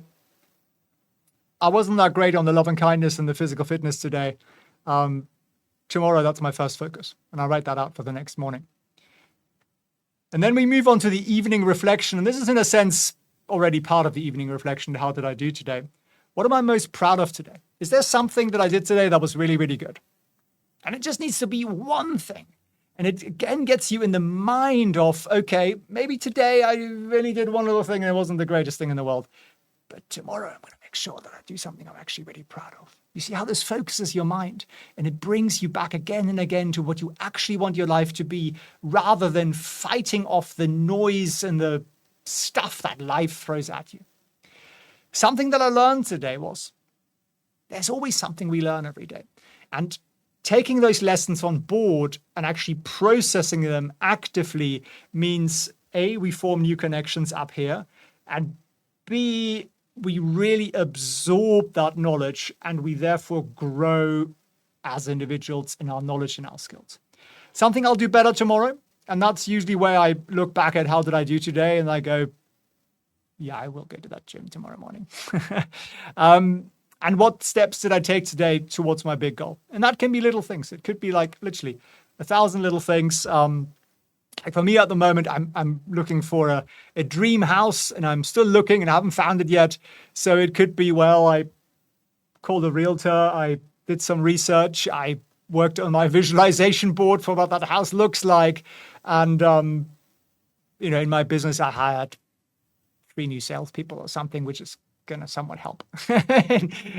I wasn't that great on the love and kindness and the physical fitness today. Tomorrow, that's my first focus. And I write that out for the next morning. And then we move on to the evening reflection. And this is, in a sense, already part of the evening reflection. How did I do today? What am I most proud of today? Is there something that I did today that was really, really good? And it just needs to be one thing. And it again gets you in the mind of, okay, maybe today I really did one little thing and it wasn't the greatest thing in the world. But tomorrow I'm going to make sure that I do something I'm actually really proud of. You see how this focuses your mind and it brings you back again and again to what you actually want your life to be, rather than fighting off the noise and the stuff that life throws at you. Something that I learned today was there's always something we learn every day. And taking those lessons on board and actually processing them actively means A, we form new connections up here, and B, we really absorb that knowledge and we therefore grow as individuals in our knowledge and our skills. Something I'll do better tomorrow. And that's usually where I look back at how did I do today, and I go, yeah, I will go to that gym tomorrow morning. And what steps did I take today towards my big goal? And that can be little things. It could be like literally 1,000 little things. Like for me at the moment, I'm looking for a dream house, and I'm still looking and I haven't found it yet. So it could be, well, I called a realtor, I did some research, I worked on my visualization board for what that house looks like. And, in my business, I hired 3 new salespeople or something, which is going to somewhat help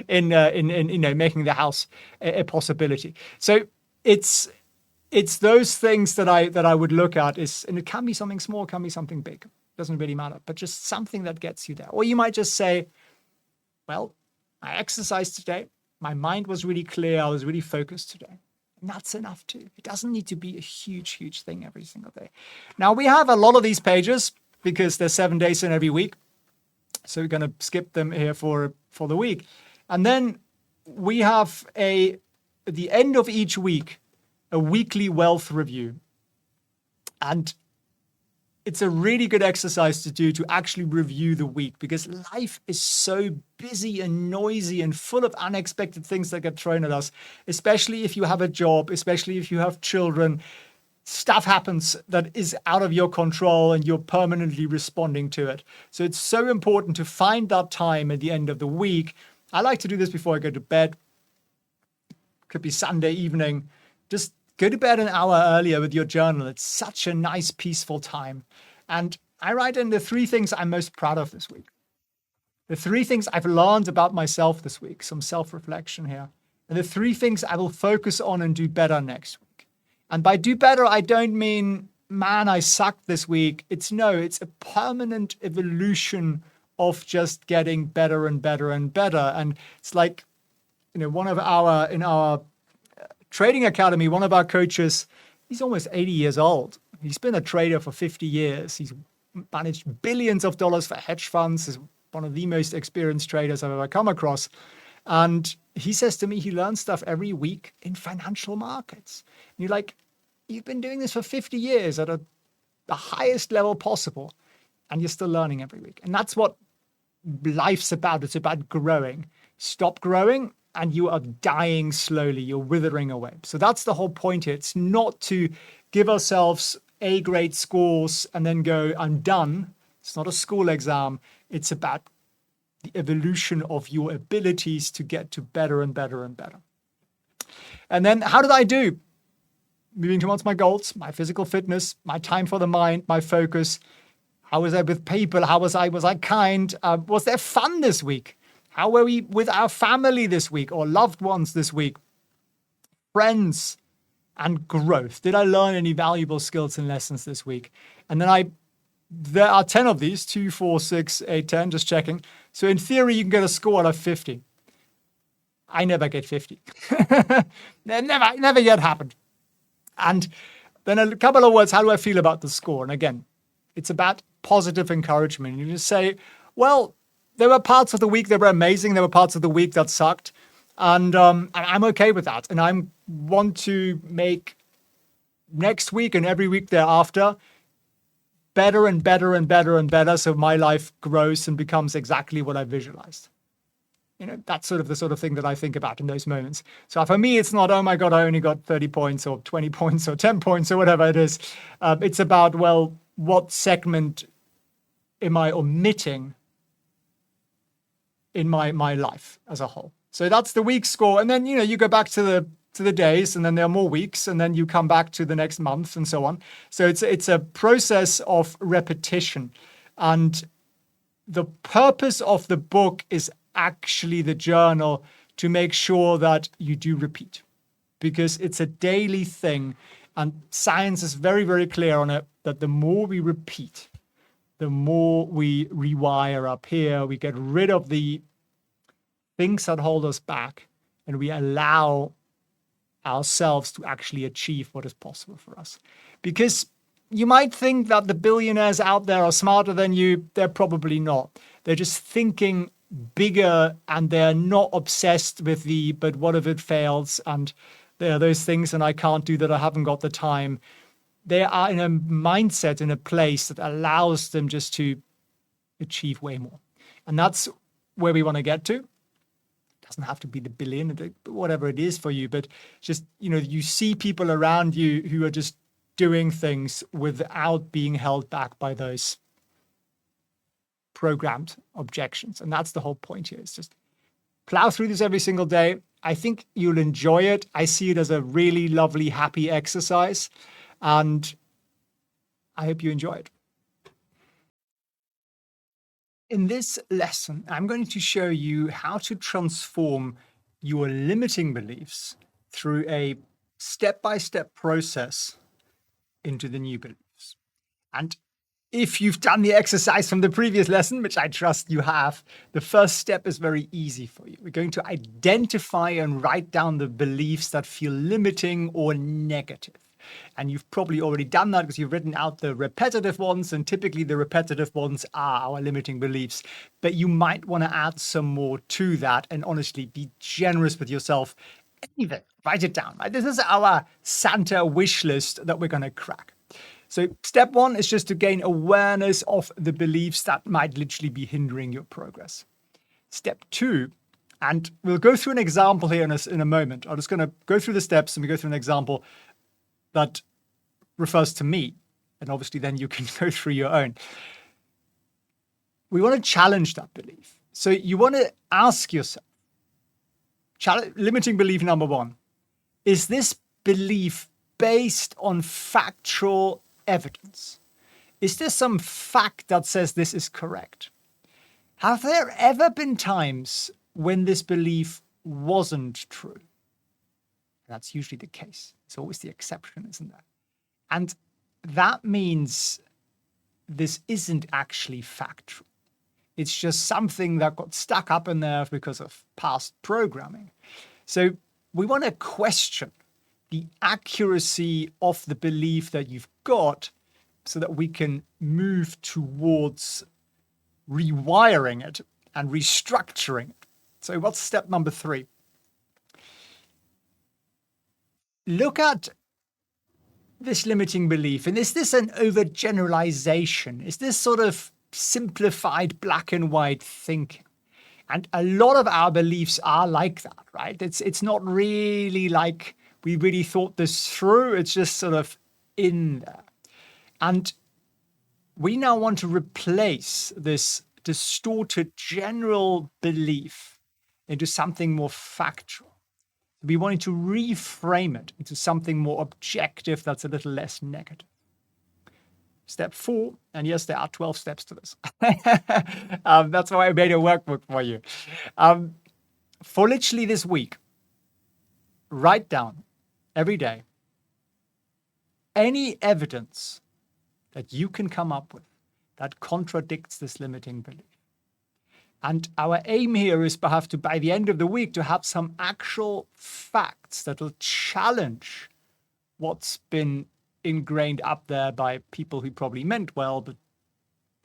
in making the house a possibility. So it's those things that I would look at, and it can be something small, it can be something big. doesn't really matter, but just something that gets you there. Or you might just say, well, I exercised today. My mind was really clear. I was really focused today. And that's enough too. It doesn't need to be a huge, huge thing every single day. Now, we have a lot of these pages because there's 7 days in every week. So we're going to skip them here for the week. And then we have at the end of each week, a weekly wealth review. And it's a really good exercise to do to actually review the week, because life is so busy and noisy and full of unexpected things that get thrown at us, especially if you have a job, especially if you have children. Stuff happens that is out of your control and you're permanently responding to it. So it's so important to find that time at the end of the week. I like to do this before I go to bed. Could be Sunday evening. Just go to bed an hour earlier with your journal. It's such a nice, peaceful time. And I write in the 3 things I'm most proud of this week. The 3 things I've learned about myself this week, some self-reflection here. And the 3 things I will focus on and do better next week. And by do better, I don't mean, man, I sucked this week. It's a permanent evolution of just getting better and better and better. And it's like, in our trading academy, one of our coaches, he's almost 80 years old. He's been a trader for 50 years. He's managed billions of dollars for hedge funds. He's one of the most experienced traders I've ever come across. And he says to me, he learns stuff every week in financial markets. And you're like, you've been doing this for 50 years at the highest level possible, and you're still learning every week. And that's what life's about. It's about growing. Stop growing, and you are dying slowly. You're withering away. So that's the whole point here. It's not to give ourselves A-grade scores and then go, I'm done. It's not a school exam. It's about the evolution of your abilities to get to better and better and better. And then how did I do? Moving towards my goals, my physical fitness, my time for the mind, my focus. How was I with people? Was I kind? Was there fun this week? How were we with our family this week or loved ones this week? Friends and growth. Did I learn any valuable skills and lessons this week? And then there are 10 of these, 2, 4, 6, 8, 10, just checking. So in theory, you can get a score out of 50. I never get 50. Never yet happened. And then a couple of words, how do I feel about the score? And again, it's about positive encouragement. You just say, well, there were parts of the week that were amazing. There were parts of the week that sucked. And I'm okay with that. And I want to make next week and every week thereafter better and better and better and better, so my life grows and becomes exactly what I visualized. That's sort of the sort of thing that I think about in those moments. So for me, it's not, oh my God, I only got 30 points or 20 points or 10 points or whatever it is. It's about, well, what segment am I omitting in my life as a whole? So that's the week score. And then, you go back to the days, and then there are more weeks, and then you come back to the next month and so on. So it's a process of repetition. And the purpose of the book is actually the journal to make sure that you do repeat, because it's a daily thing. And science is very, very clear on it, that the more we repeat, the more we rewire up here, we get rid of the things that hold us back, and we allow ourselves to actually achieve what is possible for us. Because you might think that the billionaires out there are smarter than you. They're probably not. They're just thinking bigger, and they're not obsessed with but what if it fails? And there are those things, and I can't do that. I haven't got the time. They are in a mindset, in a place that allows them just to achieve way more. And that's where we want to get to. Doesn't have to be the billion, whatever it is for you, but just, you see people around you who are just doing things without being held back by those programmed objections. And that's the whole point here. It's just plow through this every single day. I think you'll enjoy it. I see it as a really lovely, happy exercise, and I hope you enjoy it. In this lesson, I'm going to show you how to transform your limiting beliefs through a step-by-step process into the new beliefs. And If you've done the exercise from the previous lesson, which I trust you have, the first step is very easy for you. We're going to identify and write down the beliefs that feel limiting or negative. And you've probably already done that because you've written out the repetitive ones, and typically the repetitive ones are our limiting beliefs. But you might want to add some more to that, and honestly, be generous with yourself. Even write it down. Right? This is our Santa wish list that we're going to crack. So step one is just to gain awareness of the beliefs that might literally be hindering your progress. Step two, and we'll go through an example here in a moment. I'm just going to go through the steps and we go through an example that refers to me. And obviously then you can go through your own. We want to challenge that belief. So you want to ask yourself, limiting belief number one, is this belief based on factual evidence? Is there some fact that says this is correct? Have there ever been times when this belief wasn't true? That's usually the case. It's always the exception, isn't there? And that means this isn't actually factual. It's just something that got stuck up in there because of past programming. So we want to question the accuracy of the belief that you've got so that we can move towards rewiring it and restructuring it. So what's step number three? Look at this limiting belief. And is this an overgeneralization? Is this sort of simplified black and white thinking? And a lot of our beliefs are like that, right? It's not really like we really thought this through. It's just sort of in there. And we now want to replace this distorted general belief into something more factual. We wanted to reframe it into something more objective that's a little less negative. Step four, and yes, there are 12 steps to this. That's why I made a workbook for you. For literally this week, write down every day any evidence that you can come up with that contradicts this limiting belief. And our aim here is perhaps to, by the end of the week, to have some actual facts that will challenge what's been ingrained up there by people who probably meant well, but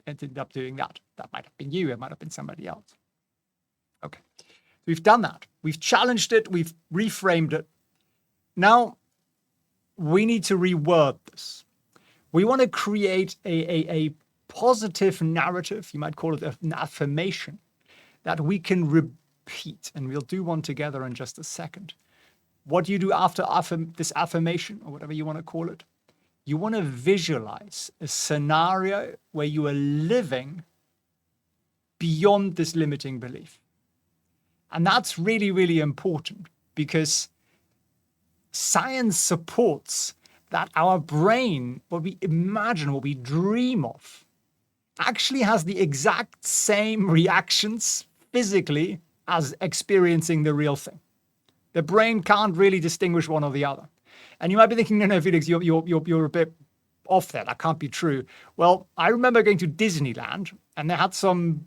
ended up doing that. That might have been you, it might have been somebody else. Okay, we've done that. We've challenged it, we've reframed it. Now, we need to reword this. We want to create a positive narrative, you might call it an affirmation, that we can repeat. And we'll do one together in just a second. What do you do after this affirmation, or whatever you want to call it? You want to visualize a scenario where you are living beyond this limiting belief. And that's really, really important because science supports that our brain, what we imagine, what we dream of, actually has the exact same reactions physically as experiencing the real thing. The brain can't really distinguish one or the other. And you might be thinking, no, Felix, you're a bit off there. That can't be true. Well, I remember going to Disneyland and they had some,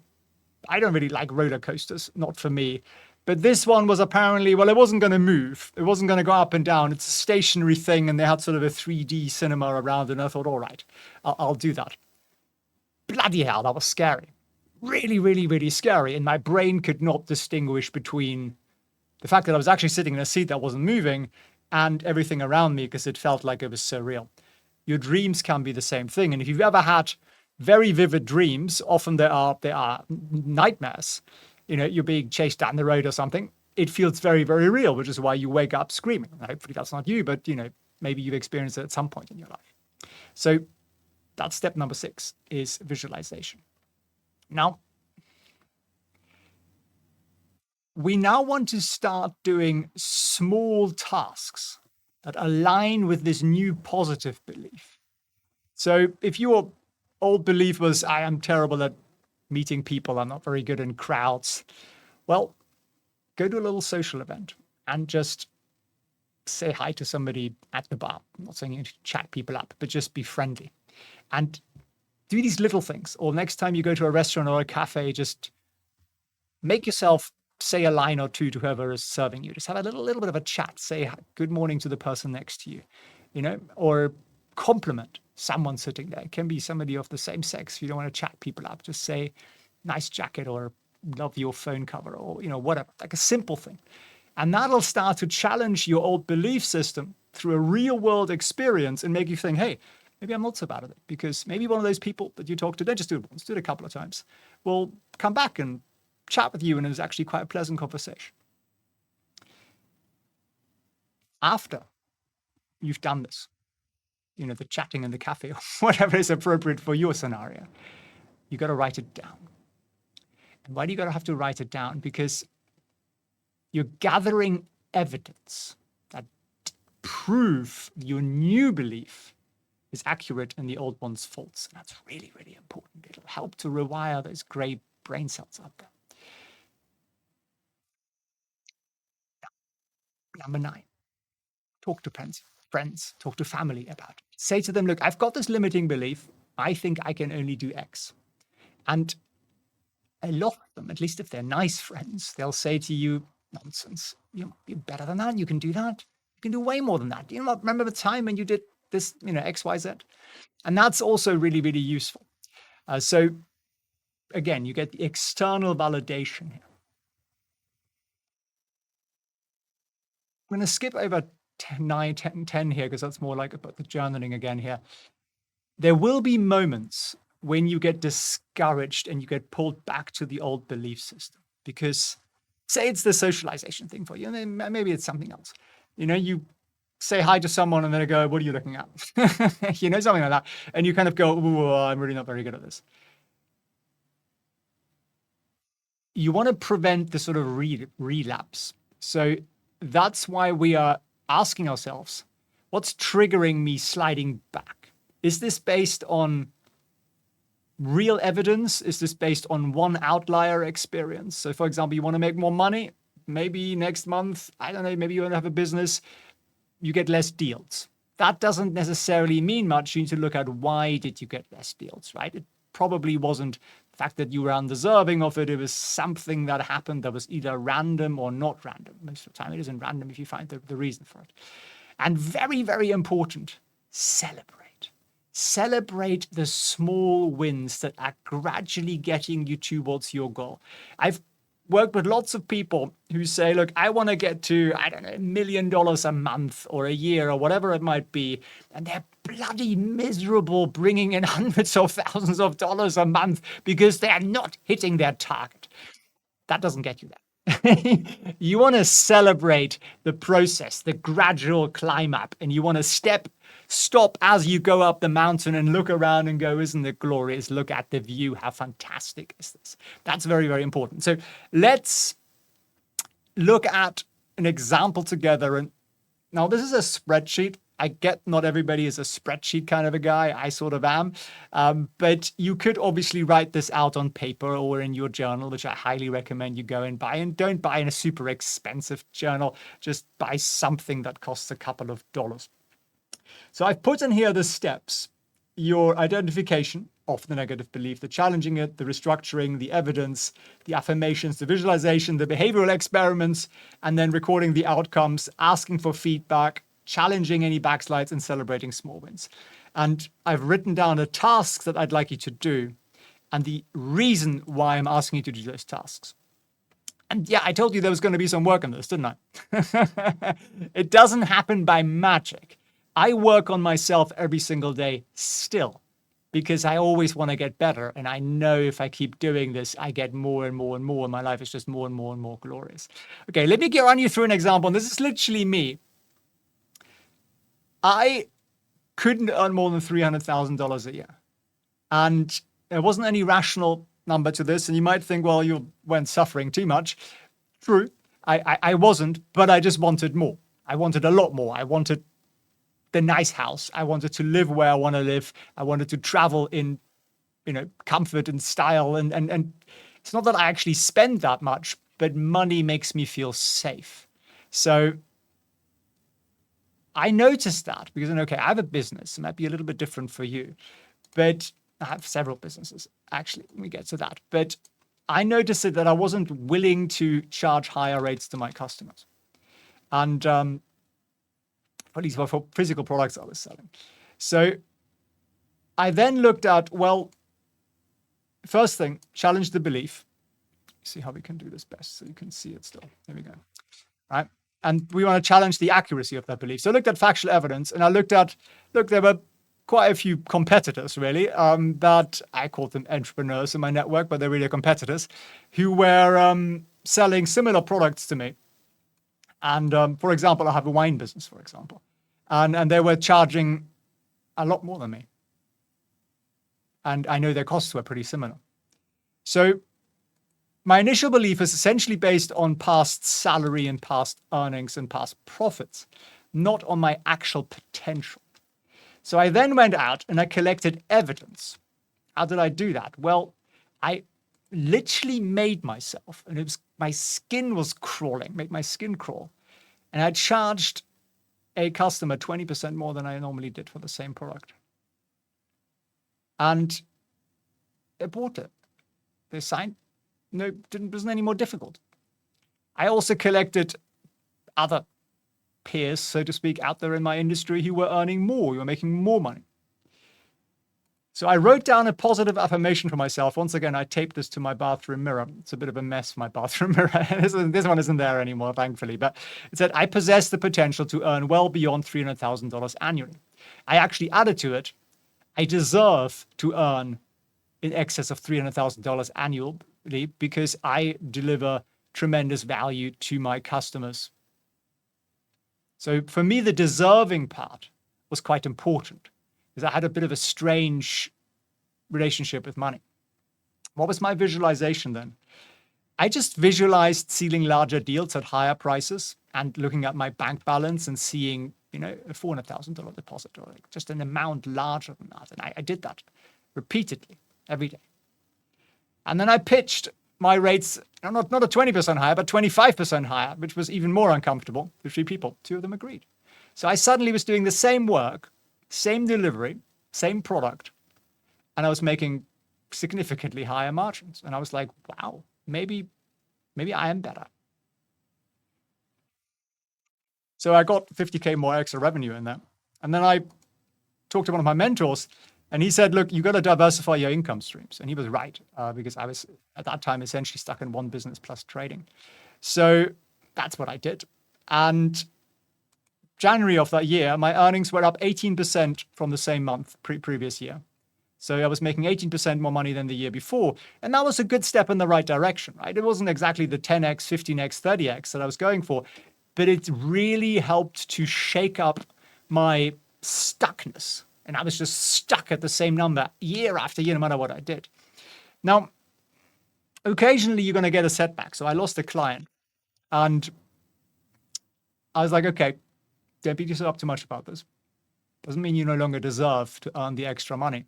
I don't really like roller coasters, not for me. But this one was apparently, well, it wasn't going to move. It wasn't going to go up and down. It's a stationary thing. And they had sort of a 3D cinema around. And I thought, all right, I'll do that. Bloody hell, that was scary. Really, really, really scary. And my brain could not distinguish between the fact that I was actually sitting in a seat that wasn't moving and everything around me because it felt like it was surreal. Your dreams can be the same thing. And if you've ever had very vivid dreams, often they are nightmares. You know, you're being chased down the road or something. It feels very, very real, which is why you wake up screaming. Hopefully that's not you, but, you know, maybe you've experienced it at some point in your life. So that's step number 6 is visualization. Now, we now want to start doing small tasks that align with this new positive belief. So if your old belief was, I am terrible at meeting people, I'm not very good in crowds, well, go to a little social event and just say hi to somebody at the bar. I'm not saying you need to chat people up, but just be friendly. And do these little things. Or next time you go to a restaurant or a cafe, just make yourself say a line or two to whoever is serving you. Just have a little bit of a chat. Say good morning to the person next to you, or compliment someone sitting there. It can be somebody of the same sex. If you don't want to chat people up, just say nice jacket or love your phone cover or, whatever, like a simple thing. And that'll start to challenge your old belief system through a real world experience and make you think, hey, maybe I'm not so bad at it, because maybe one of those people that you talk to, don't just do it once, do it a couple of times, will come back and chat with you, and it's actually quite a pleasant conversation. After you've done this, the chatting in the cafe or whatever is appropriate for your scenario, you got to write it down. And why do you got to have to write it down? Because you're gathering evidence that prove your new belief is accurate and the old one's false. And that's really, really important. It'll help to rewire those gray brain cells out there. Number 9, talk to friends, talk to family about it. Say to them, look, I've got this limiting belief. I think I can only do X. And a lot of them, at least if they're nice friends, they'll say to you, nonsense. You're better than that. You can do that. You can do way more than that. Remember the time when you did this, X, Y, Z? And that's also really, really useful. So again, you get the external validation here. I'm going to skip over 9, 10 here, because that's more like about the journaling again here. There will be moments when you get discouraged and you get pulled back to the old belief system, because say it's the socialization thing for you, and then maybe it's something else. You say hi to someone and then they go, what are you looking at? Something like that. And you kind of go, I'm really not very good at this. You want to prevent the sort of relapse. So that's why we are asking ourselves, what's triggering me sliding back? Is this based on real evidence? Is this based on one outlier experience? So for example, you want to make more money, maybe next month, I don't know, maybe you want to have a business, you get less deals. That doesn't necessarily mean much. You need to look at why did you get less deals, right? It probably wasn't the fact that you were undeserving of it. It was something that happened that was either random or not random. Most of the time it isn't random if you find the reason for it. And very, very important, celebrate. Celebrate the small wins that are gradually getting you towards your goal. I've worked with lots of people who say, look, I want to get to, I don't know, $1 million a month or a year or whatever it might be. And they're bloody miserable bringing in hundreds of thousands of dollars a month because they're not hitting their target. That doesn't get you there. You want to celebrate the process, the gradual climb up, and you want to stop as you go up the mountain and look around and go, isn't it glorious? Look at the view. How fantastic is this? That's very, very important. So let's look at an example together. And now this is a spreadsheet. I get not everybody is a spreadsheet kind of a guy. I sort of am. But you could obviously write this out on paper or in your journal, which I highly recommend you go and buy. And don't buy in a super expensive journal. Just buy something that costs a couple of dollars. So I've put in here the steps: your identification of the negative belief, the challenging it, the restructuring, the evidence, the affirmations, the visualization, the behavioral experiments, and then recording the outcomes, asking for feedback, challenging any backslides, and celebrating small wins. And I've written down the tasks that I'd like you to do and the reason why I'm asking you to do those tasks. And yeah, I told you there was going to be some work on this, didn't I? It doesn't happen by magic. I work on myself every single day still, because I always want to get better. And I know if I keep doing this, I get more and more and more. And my life is just more and more and more glorious. Okay, let me run you through an example. And this is literally me. I couldn't earn more than $300,000 a year. And there wasn't any rational number to this. And you might think, well, you weren't suffering too much. True, I wasn't, but I just wanted more. I wanted a lot more. I wanted the nice house. I wanted to live where I want to live. I wanted to travel in, comfort and style. And it's not that I actually spend that much, but money makes me feel safe. So I noticed that because, okay, I have a business. It might be a little bit different for you, but I have several businesses, actually, when we get to that. But I noticed that I wasn't willing to charge higher rates to my customers. And at least for physical products I was selling. So I then looked at, well, first thing, challenge the belief. See how we can do this best so you can see it still. There we go. Right. And we want to challenge the accuracy of that belief. So I looked at factual evidence, and I looked at, there were quite a few competitors, really, that I called them entrepreneurs in my network, but they're really competitors, who were selling similar products to me. And for example, I have a wine business, for example, and they were charging a lot more than me. And I know their costs were pretty similar. So my initial belief is essentially based on past salary and past earnings and past profits, not on my actual potential. So I then went out and I collected evidence. How did I do that? Well, I literally made myself, and my skin was crawling, made my skin crawl. And I charged a customer 20% more than I normally did for the same product. And they bought it. They signed. No, it wasn't any more difficult. I also collected other peers, so to speak, out there in my industry who were earning more, who were making more money. So I wrote down a positive affirmation for myself. Once again, I taped this to my bathroom mirror. It's a bit of a mess, my bathroom mirror. This one isn't there anymore, thankfully. But it said, I possess the potential to earn well beyond $300,000 annually. I actually added to it, I deserve to earn in excess of $300,000 annually because I deliver tremendous value to my customers. So for me, the deserving part was quite important because I had a bit of a strange relationship with money. What was my visualization then? I just visualized sealing larger deals at higher prices and looking at my bank balance and seeing, a $400,000 deposit or just an amount larger than that. And I did that repeatedly every day. And then I pitched my rates, not a 20% higher, but 25% higher, which was even more uncomfortable to 3 people. 2 of them agreed. So I suddenly was doing the same work, same delivery, same product, and I was making significantly higher margins. And I was like, wow, maybe I am better. So I got 50K more extra revenue in that. And then I talked to one of my mentors, and he said, look, you got to diversify your income streams. And he was right, because I was at that time essentially stuck in one business plus trading. So that's what I did. And January of that year, my earnings were up 18% from the same month previous year. So I was making 18% more money than the year before. And that was a good step in the right direction, right? It wasn't exactly the 10x, 15x, 30x that I was going for, but it really helped to shake up my stuckness. And I was just stuck at the same number year after year, no matter what I did. Now, occasionally you're going to get a setback. So I lost a client and I was like, okay, don't beat yourself up too much about this. Doesn't mean you no longer deserve to earn the extra money.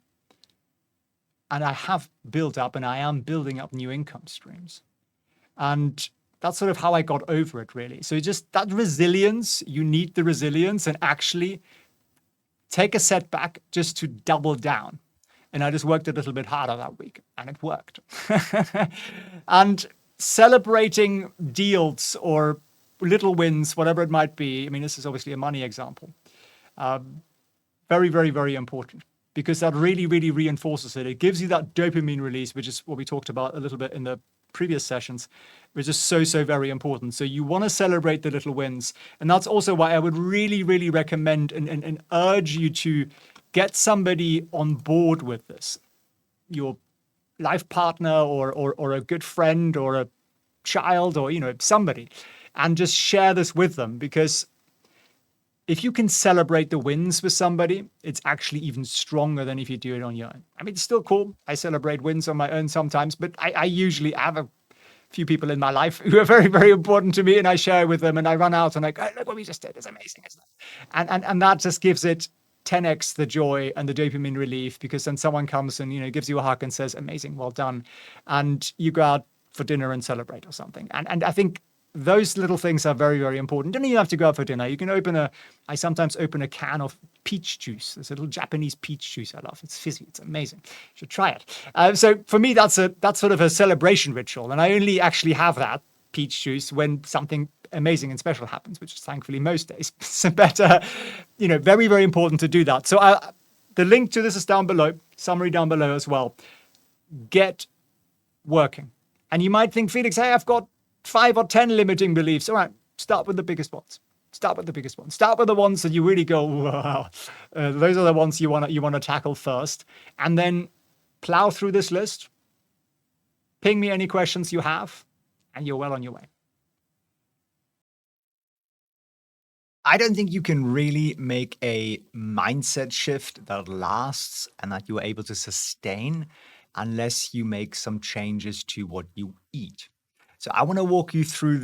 And I have built up and I am building up new income streams. And that's sort of how I got over it, really. So just that resilience, you need the resilience and actually take a setback just to double down. And I just worked a little bit harder that week and it worked. And celebrating deals or little wins, whatever it might be. I mean, this is obviously a money example. Very, very, very important because that really, really reinforces it. It gives you that dopamine release, which is what we talked about a little bit in the previous sessions, which is so, so very important. So you want to celebrate the little wins. And that's also why I would really, really recommend and urge you to get somebody on board with this. Your life partner or a good friend or a child or, somebody, and just share this with them because if you can celebrate the wins with somebody, it's actually even stronger than if you do it on your own. I mean, it's still cool. I celebrate wins on my own sometimes, but I usually have a few people in my life who are very, very important to me, and I share with them, and I run out and I go, hey, look what we just did. It's amazing, isn't it? And that just gives it 10x the joy and the dopamine relief because then someone comes and, gives you a hug and says, amazing, well done. And you go out for dinner and celebrate or something. And I think those little things are very, very important. Don't even have to go out for dinner. You can I sometimes open a can of peach juice. There's a little Japanese peach juice I love. It's fizzy. It's amazing. You should try it. So for me, that's sort of a celebration ritual. And I only actually have that peach juice when something amazing and special happens, which is thankfully most days. So better, very, very important to do that. So the link to this is down below, summary down below as well. Get working. And you might think, Felix, hey, I've got 5 or 10 limiting beliefs. All right, start with the biggest ones. Start with the ones that you really go, wow. Those are the ones you want to tackle first. And then plow through this list. Ping me any questions you have, and you're well on your way. I don't think you can really make a mindset shift that lasts and that you are able to sustain unless you make some changes to what you eat. So I want to walk you through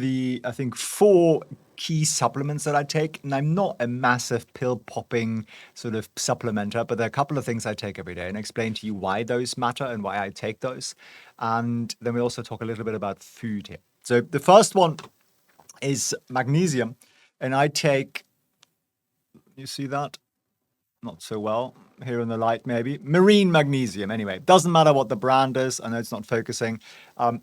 I think, 4 key supplements that I take. And I'm not a massive pill popping sort of supplementer, but there are a couple of things I take every day and explain to you why those matter and why I take those. And then we also talk a little bit about food here. So the first one is magnesium. And I take, you see that? Not so well here in the light, maybe. Marine magnesium. Anyway, doesn't matter what the brand is. I know it's not focusing.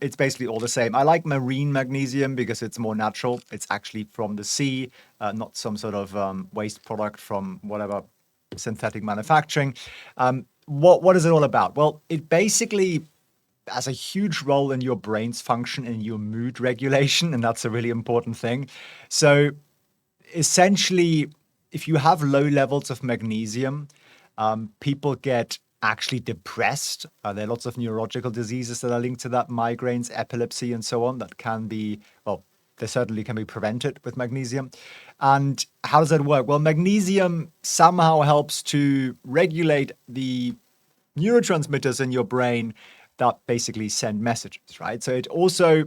It's basically all the same. I like marine magnesium because it's more natural. It's actually from the sea, not some sort of waste product from whatever synthetic manufacturing. What is it all about? Well, it basically has a huge role in your brain's function and your mood regulation, and that's a really important thing. So essentially, if you have low levels of magnesium, people get actually depressed. There are lots of neurological diseases that are linked to that, migraines, epilepsy, and so on, that can be, well, they certainly can be prevented with magnesium. And how does that work? Well, magnesium somehow helps to regulate the neurotransmitters in your brain that basically send messages, right? So it also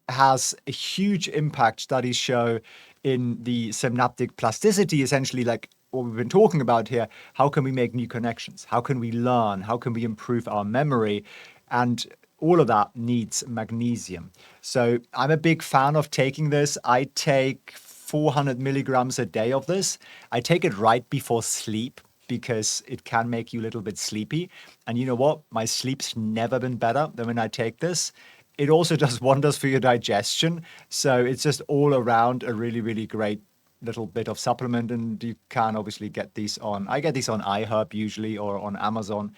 has a huge impact, studies show, in the synaptic plasticity, essentially like what we've been talking about here. How can we make new connections? How can we learn? How can we improve our memory? And all of that needs magnesium. So I'm a big fan of taking this. I take 400 milligrams a day of this. I take it right before sleep because it can make you a little bit sleepy. And you know what? My sleep's never been better than when I take this. It also does wonders for your digestion. So it's just all around a really, really great little bit of supplement. And you can obviously get these I get these on iHerb usually or on Amazon.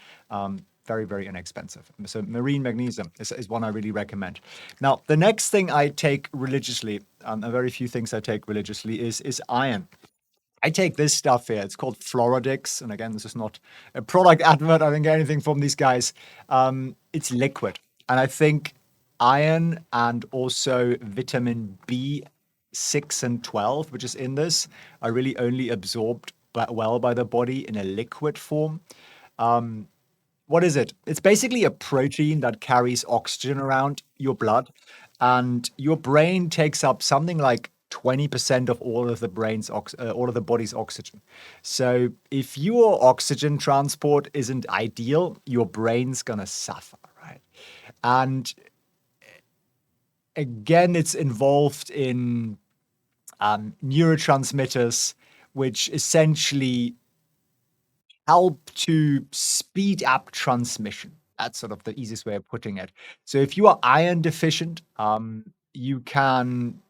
Very, very inexpensive. So marine magnesium is one I really recommend. Now, the next thing I take religiously, a very few things I take religiously, is iron. I take this stuff here. It's called Floradix. And again, this is not a product advert. I think anything from these guys. It's liquid. And I think iron and also vitamin B6 and 12, which is in this, are really only absorbed well by the body in a liquid form. What is it? It's basically a protein that carries oxygen around your blood, and your brain takes up something like 20% of all of the body's oxygen. So if your oxygen transport isn't ideal, your brain's gonna suffer, right? And again, it's involved in neurotransmitters, which essentially help to speed up transmission. That's sort of the easiest way of putting it. So if you are iron deficient, you can.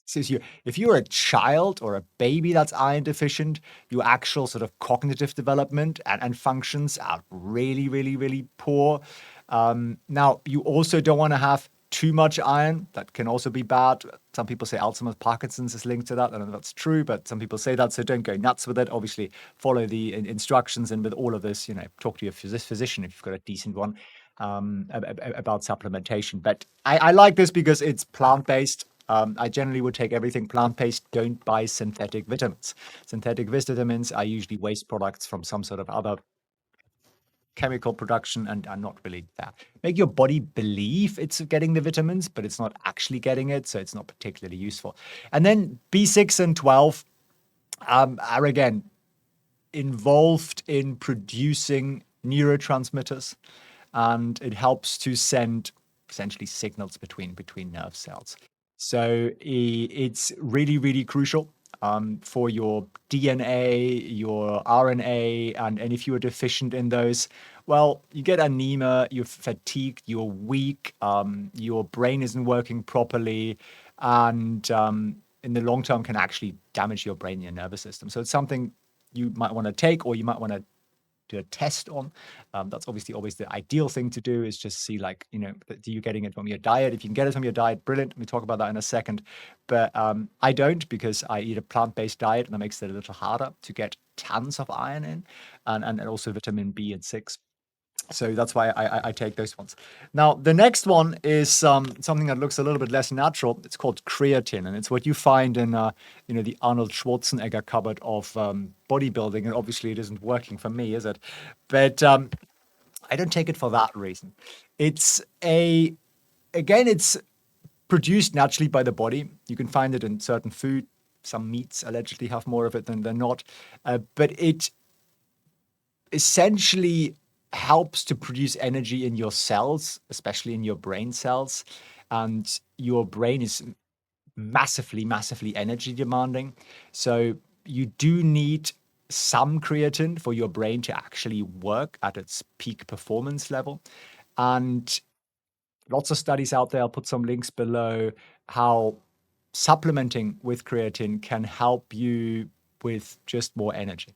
So if you're a child or a baby that's iron deficient, your actual sort of cognitive development and functions are really, really, really poor. Now, you also don't want to have too much iron. That can also be bad. Some people say Alzheimer's, Parkinson's is linked to that. I don't know if that's true, but some people say that. So don't go nuts with it. Obviously, follow the instructions. And with all of this, talk to your physician if you've got a decent one about supplementation. But I like this because it's plant-based. I generally would take everything plant-based. Don't buy synthetic vitamins. Synthetic vitamins are usually waste products from some sort of other chemical production and are not really that. Make your body believe it's getting the vitamins, but it's not actually getting it, so it's not particularly useful. And then B6 and 12 are again involved in producing neurotransmitters, and it helps to send essentially signals between nerve cells. So it's really, really crucial for your DNA, your RNA, and if you are deficient in those, well, you get anemia, you're fatigued, you're weak, your brain isn't working properly, and in the long term can actually damage your brain and your nervous system. So it's something you might want to take, or you might want to do a test on. That's obviously always the ideal thing to do, is just see, like, do you getting it from your diet? If you can get it from your diet, brilliant. We talk about that in a second. But I don't, because I eat a plant-based diet, and that makes it a little harder to get tons of iron in, and also vitamin B and 6. So that's why I take those ones. Now, the next one is something that looks a little bit less natural. It's called creatine, and it's what you find in the Arnold Schwarzenegger cupboard of bodybuilding. And obviously, it isn't working for me, is it? But I don't take it for that reason. It's it's produced naturally by the body. You can find it in certain food. Some meats allegedly have more of it than not, but it essentially helps to produce energy in your cells, especially in your brain cells. And your brain is massively, massively energy demanding. So you do need some creatine for your brain to actually work at its peak performance level. And lots of studies out there, I'll put some links below, how supplementing with creatine can help you with just more energy.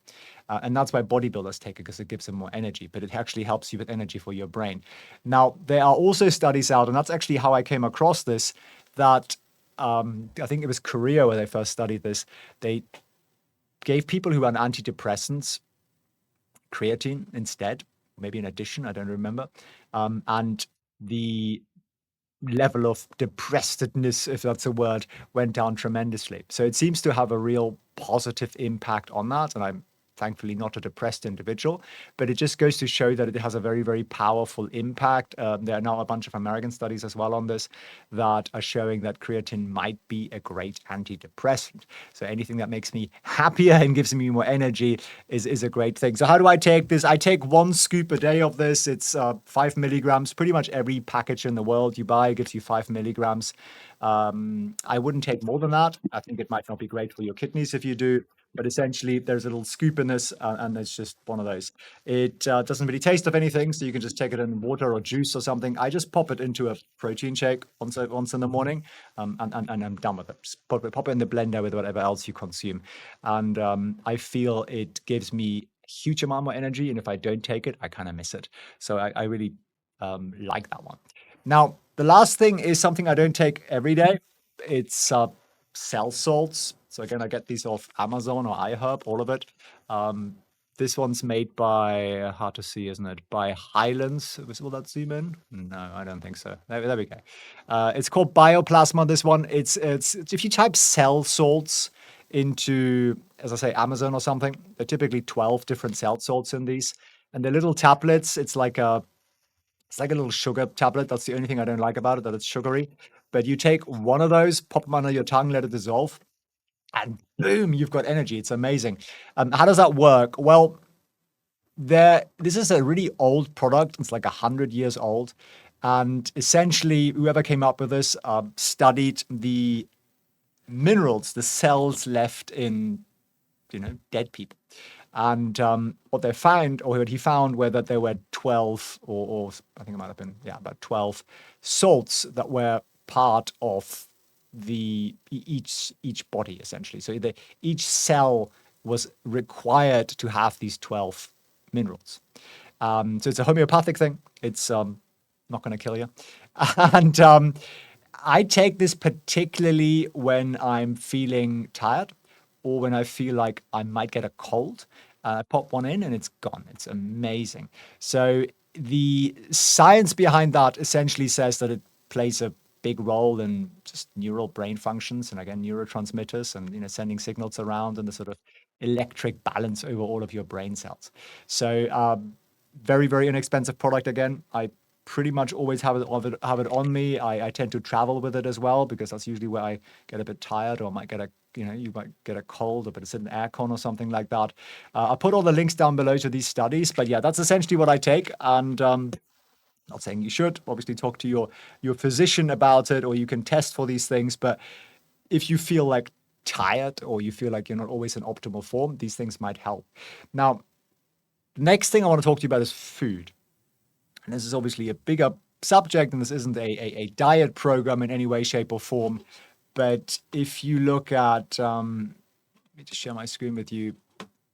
And that's why bodybuilders take it, because it gives them more energy, but it actually helps you with energy for your brain. Now, there are also studies out, and that's actually how I came across this, that I think it was Korea where they first studied this. They gave people who were on antidepressants creatine instead, maybe in addition, I don't remember. And the level of depressedness, if that's a word, went down tremendously. So it seems to have a real positive impact on that. And I'm thankfully not a depressed individual, but it just goes to show that it has a very, very powerful impact. There are now a bunch of American studies as well on this that are showing that creatine might be a great antidepressant. So anything that makes me happier and gives me more energy is a great thing. So how do I take this? I take 1 scoop a day of this. It's 5 milligrams. Pretty much every package in the world you buy gives you 5 milligrams. I wouldn't take more than that. I think it might not be great for your kidneys if you do. But essentially, there's a little scoop in this, and it's just one of those. It doesn't really taste of anything, so you can just take it in water or juice or something. I just pop it into a protein shake once in the morning, and I'm done with it. Just pop it in the blender with whatever else you consume. And I feel it gives me a huge amount more energy, and if I don't take it, I kind of miss it. So I really like that one. Now, the last thing is something I don't take every day. It's cell salts. So again, I get these off Amazon or iHerb, all of it. This one's made by, hard to see, isn't it? By Highlands. Will that zoom in? No, I don't think so. There we go. It's called Bioplasma, this one. It's if you type cell salts into, as I say, Amazon or something, there are typically 12 different cell salts in these. And the little tablets, it's like a little sugar tablet. That's the only thing I don't like about it, that it's sugary. But you take one of those, pop them under your tongue, let it dissolve, and boom, you've got energy. It's amazing. How does that work? Well, this is a really old product. It's like 100 years old. And essentially, whoever came up with this studied the minerals, the cells left in, dead people. And what they found, or what he found, were that there were 12, or I think it might have been, about 12 salts that were part of each body, essentially. So each cell was required to have these 12 minerals. So it's a homeopathic thing. It's not going to kill you. And I take this particularly when I'm feeling tired, or when I feel like I might get a cold. I pop one in and it's gone. It's amazing. So the science behind that essentially says that it plays a big role in just neural brain functions, and again, neurotransmitters, and sending signals around, and the sort of electric balance over all of your brain cells. So very, very inexpensive product. Again, I pretty much always have it on me. I tend to travel with it as well, because that's usually where I get a bit tired, or might get you might get a cold, or it's in an aircon or something like that. I'll put all the links down below to these studies, but yeah, that's essentially what I take. And Not saying you should, obviously talk to your physician about it, or you can test for these things. But if you feel like tired or you feel like you're not always in optimal form, these things might help. Now, the next thing I want to talk to you about is food. And this is obviously a bigger subject, and this isn't a diet program in any way, shape, or form. But if you look at, let me just share my screen with you.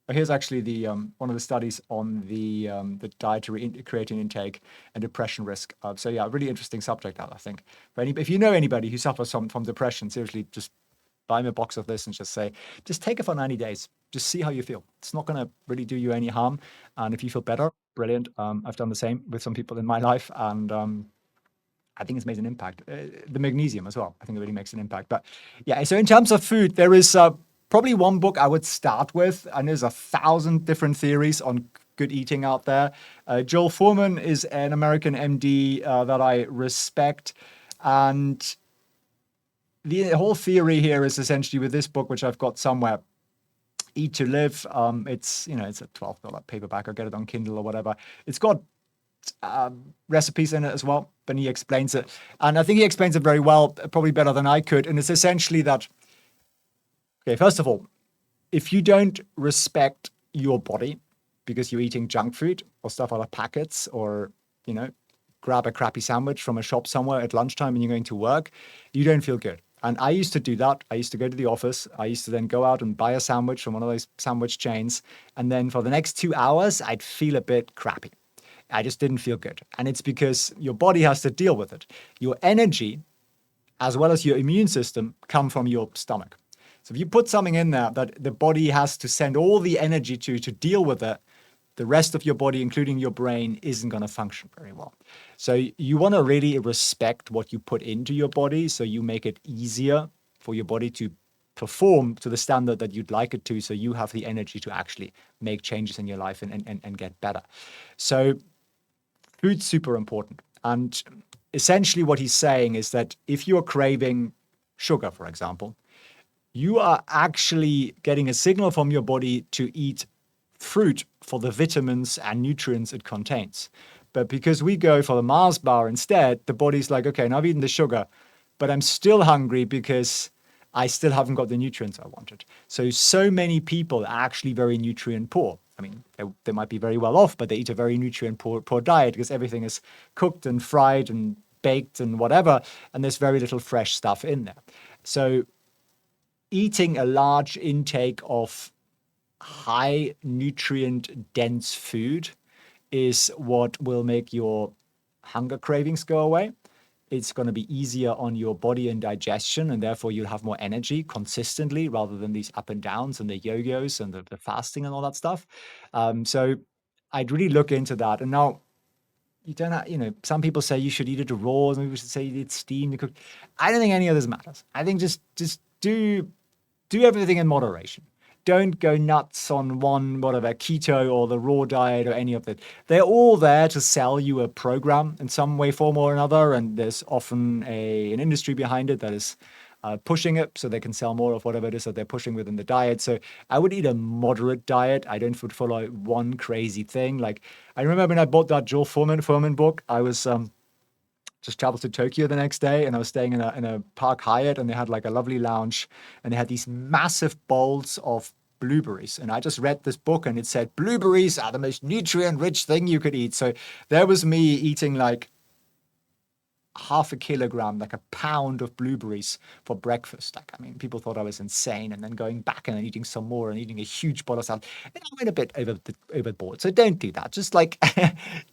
Here's actually the one of the studies on the dietary creatine intake and depression risk. So yeah, really interesting subject, I think. If you know anybody who suffers from depression, seriously, just buy them a box of this and just say, just take it for 90 days. Just see how you feel. It's not going to really do you any harm. And if you feel better, brilliant. I've done the same with some people in my life, and I think it's made an impact. The magnesium as well, I think it really makes an impact. But yeah, so in terms of food, there is probably one book I would start with, and there's 1,000 different theories on good eating out there. Joel Fuhrman is an American MD that I respect, and the whole theory here is essentially with this book, which I've got somewhere, Eat to Live. It's it's a $12 paperback. I'll get it on Kindle or whatever. It's got recipes in it as well, but he explains it, and I think he explains it very well, probably better than I could. And it's essentially that, okay, first of all, if you don't respect your body because you're eating junk food or stuff out of packets, or grab a crappy sandwich from a shop somewhere at lunchtime and you're going to work, you don't feel good. And I used to do that. I used to go to the office. I used to then go out and buy a sandwich from one of those sandwich chains, and then for the next 2 hours I'd feel a bit crappy. I just didn't feel good. And it's because your body has to deal with it. Your energy, as well as your immune system, come from your stomach. So if you put something in there that the body has to send all the energy to deal with it, the rest of your body, including your brain, isn't going to function very well. So you want to really respect what you put into your body, so you make it easier for your body to perform to the standard that you'd like it to, so you have the energy to actually make changes in your life and get better. So food's super important. And essentially what he's saying is that if you're craving sugar, for example, you are actually getting a signal from your body to eat fruit for the vitamins and nutrients it contains. But because we go for the Mars bar instead, the body's like, okay, now I've eaten the sugar, but I'm still hungry because I still haven't got the nutrients I wanted. So many people are actually very nutrient poor. I mean, they might be very well off, but they eat a very nutrient poor diet because everything is cooked and fried and baked and whatever, and there's very little fresh stuff in there. So eating a large intake of high nutrient dense food is what will make your hunger cravings go away. It's going to be easier on your body and digestion, and therefore you'll have more energy consistently rather than these up and downs and the yo-yos and the fasting and all that stuff. So I'd really look into that. And now you don't have, some people say you should eat it raw, some people should say you eat steamed and cooked. I don't think any of this matters. I think just do everything in moderation. Don't go nuts on one, whatever, keto or the raw diet or any of that. They're all there to sell you a program in some way, form, or another. And there's often an industry behind it that is pushing it so they can sell more of whatever it is that they're pushing within the diet. So I would eat a moderate diet. I don't follow one crazy thing. Like, I remember when I bought that Joel Fuhrman book, I was just traveled to Tokyo the next day, and I was staying in a Park Hyatt, and they had like a lovely lounge, and they had these massive bowls of blueberries. And I just read this book, and it said blueberries are the most nutrient-rich thing you could eat. So there was me eating like half a kilogram, like a pound of blueberries for breakfast. Like, I mean, people thought I was insane, and then going back and then eating some more and eating a huge bowl of salad. And I went a bit overboard. So don't do that. Just like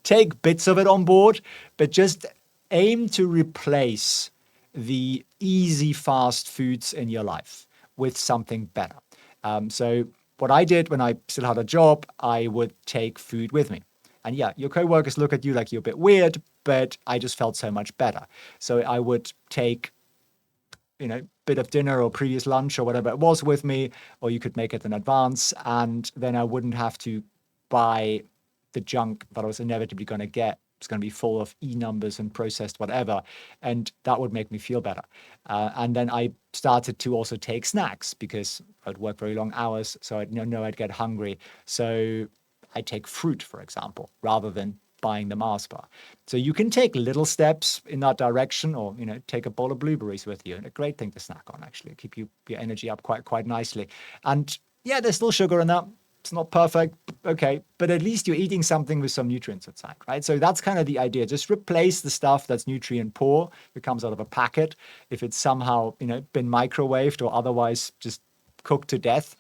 take bits of it on board, but just aim to replace the easy, fast foods in your life with something better. So what I did when I still had a job, I would take food with me. And yeah, your coworkers look at you like you're a bit weird, but I just felt so much better. So I would take, bit of dinner or previous lunch or whatever it was with me, or you could make it in advance, and then I wouldn't have to buy the junk that I was inevitably going to get. It's going to be full of E numbers and processed whatever, and that would make me feel better. And then I started to also take snacks because I'd work very long hours, so I'd know I'd get hungry. So I take fruit, for example, rather than buying the Mars bar. So you can take little steps in that direction, or take a bowl of blueberries with you, and a great thing to snack on, actually. Keep your energy up quite nicely. And yeah, there's still sugar in that. It's not perfect, okay, but at least you're eating something with some nutrients inside, right? So that's kind of the idea. Just replace the stuff that's nutrient poor, that comes out of a packet. If it's somehow, been microwaved or otherwise just cooked to death,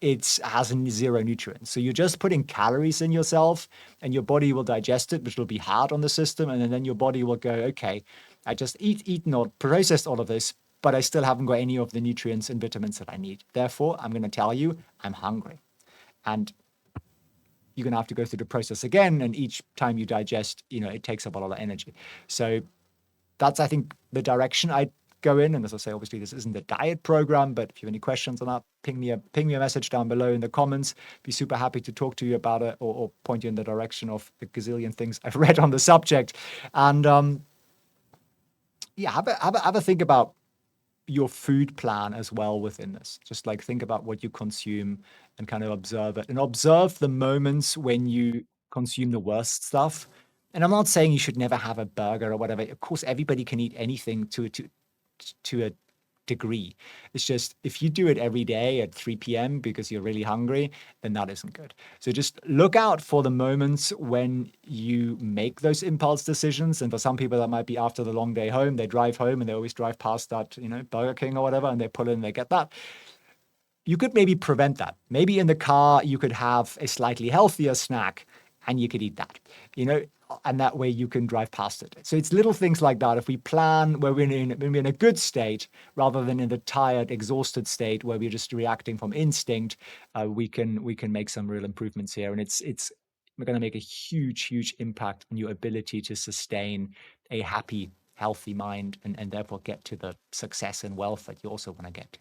it has zero nutrients. So you're just putting calories in yourself, and your body will digest it, which will be hard on the system. And then your body will go, okay, I just eaten or processed all of this, but I still haven't got any of the nutrients and vitamins that I need. Therefore, I'm going to tell you, I'm hungry. And you're going to have to go through the process again. And each time you digest, it takes up a lot of energy. So that's, I think, the direction I'd go in. And as I say, obviously, this isn't a diet program, but if you have any questions on that, ping me a message down below in the comments. Be super happy to talk to you about it, or point you in the direction of the gazillion things I've read on the subject. And have a think about your food plan as well within this. Just like think about what you consume and kind of observe it, and observe the moments when you consume the worst stuff. And I'm not saying you should never have a burger or whatever. Of course, everybody can eat anything to a degree. It's just, if you do it every day at 3 p.m. because you're really hungry, then that isn't good. So just look out for the moments when you make those impulse decisions. And for some people, that might be after the long day home. They drive home and they always drive past that, Burger King or whatever, and they pull in, they get that. You could maybe prevent that. Maybe in the car, you could have a slightly healthier snack and you could eat that, and that way you can drive past it. So it's little things like that. If we plan when we're in a good state, rather than in the tired, exhausted state where we're just reacting from instinct, we can make some real improvements here. And we're going to make a huge impact on your ability to sustain a happy, healthy mind, and therefore get to the success and wealth that you also want to get to.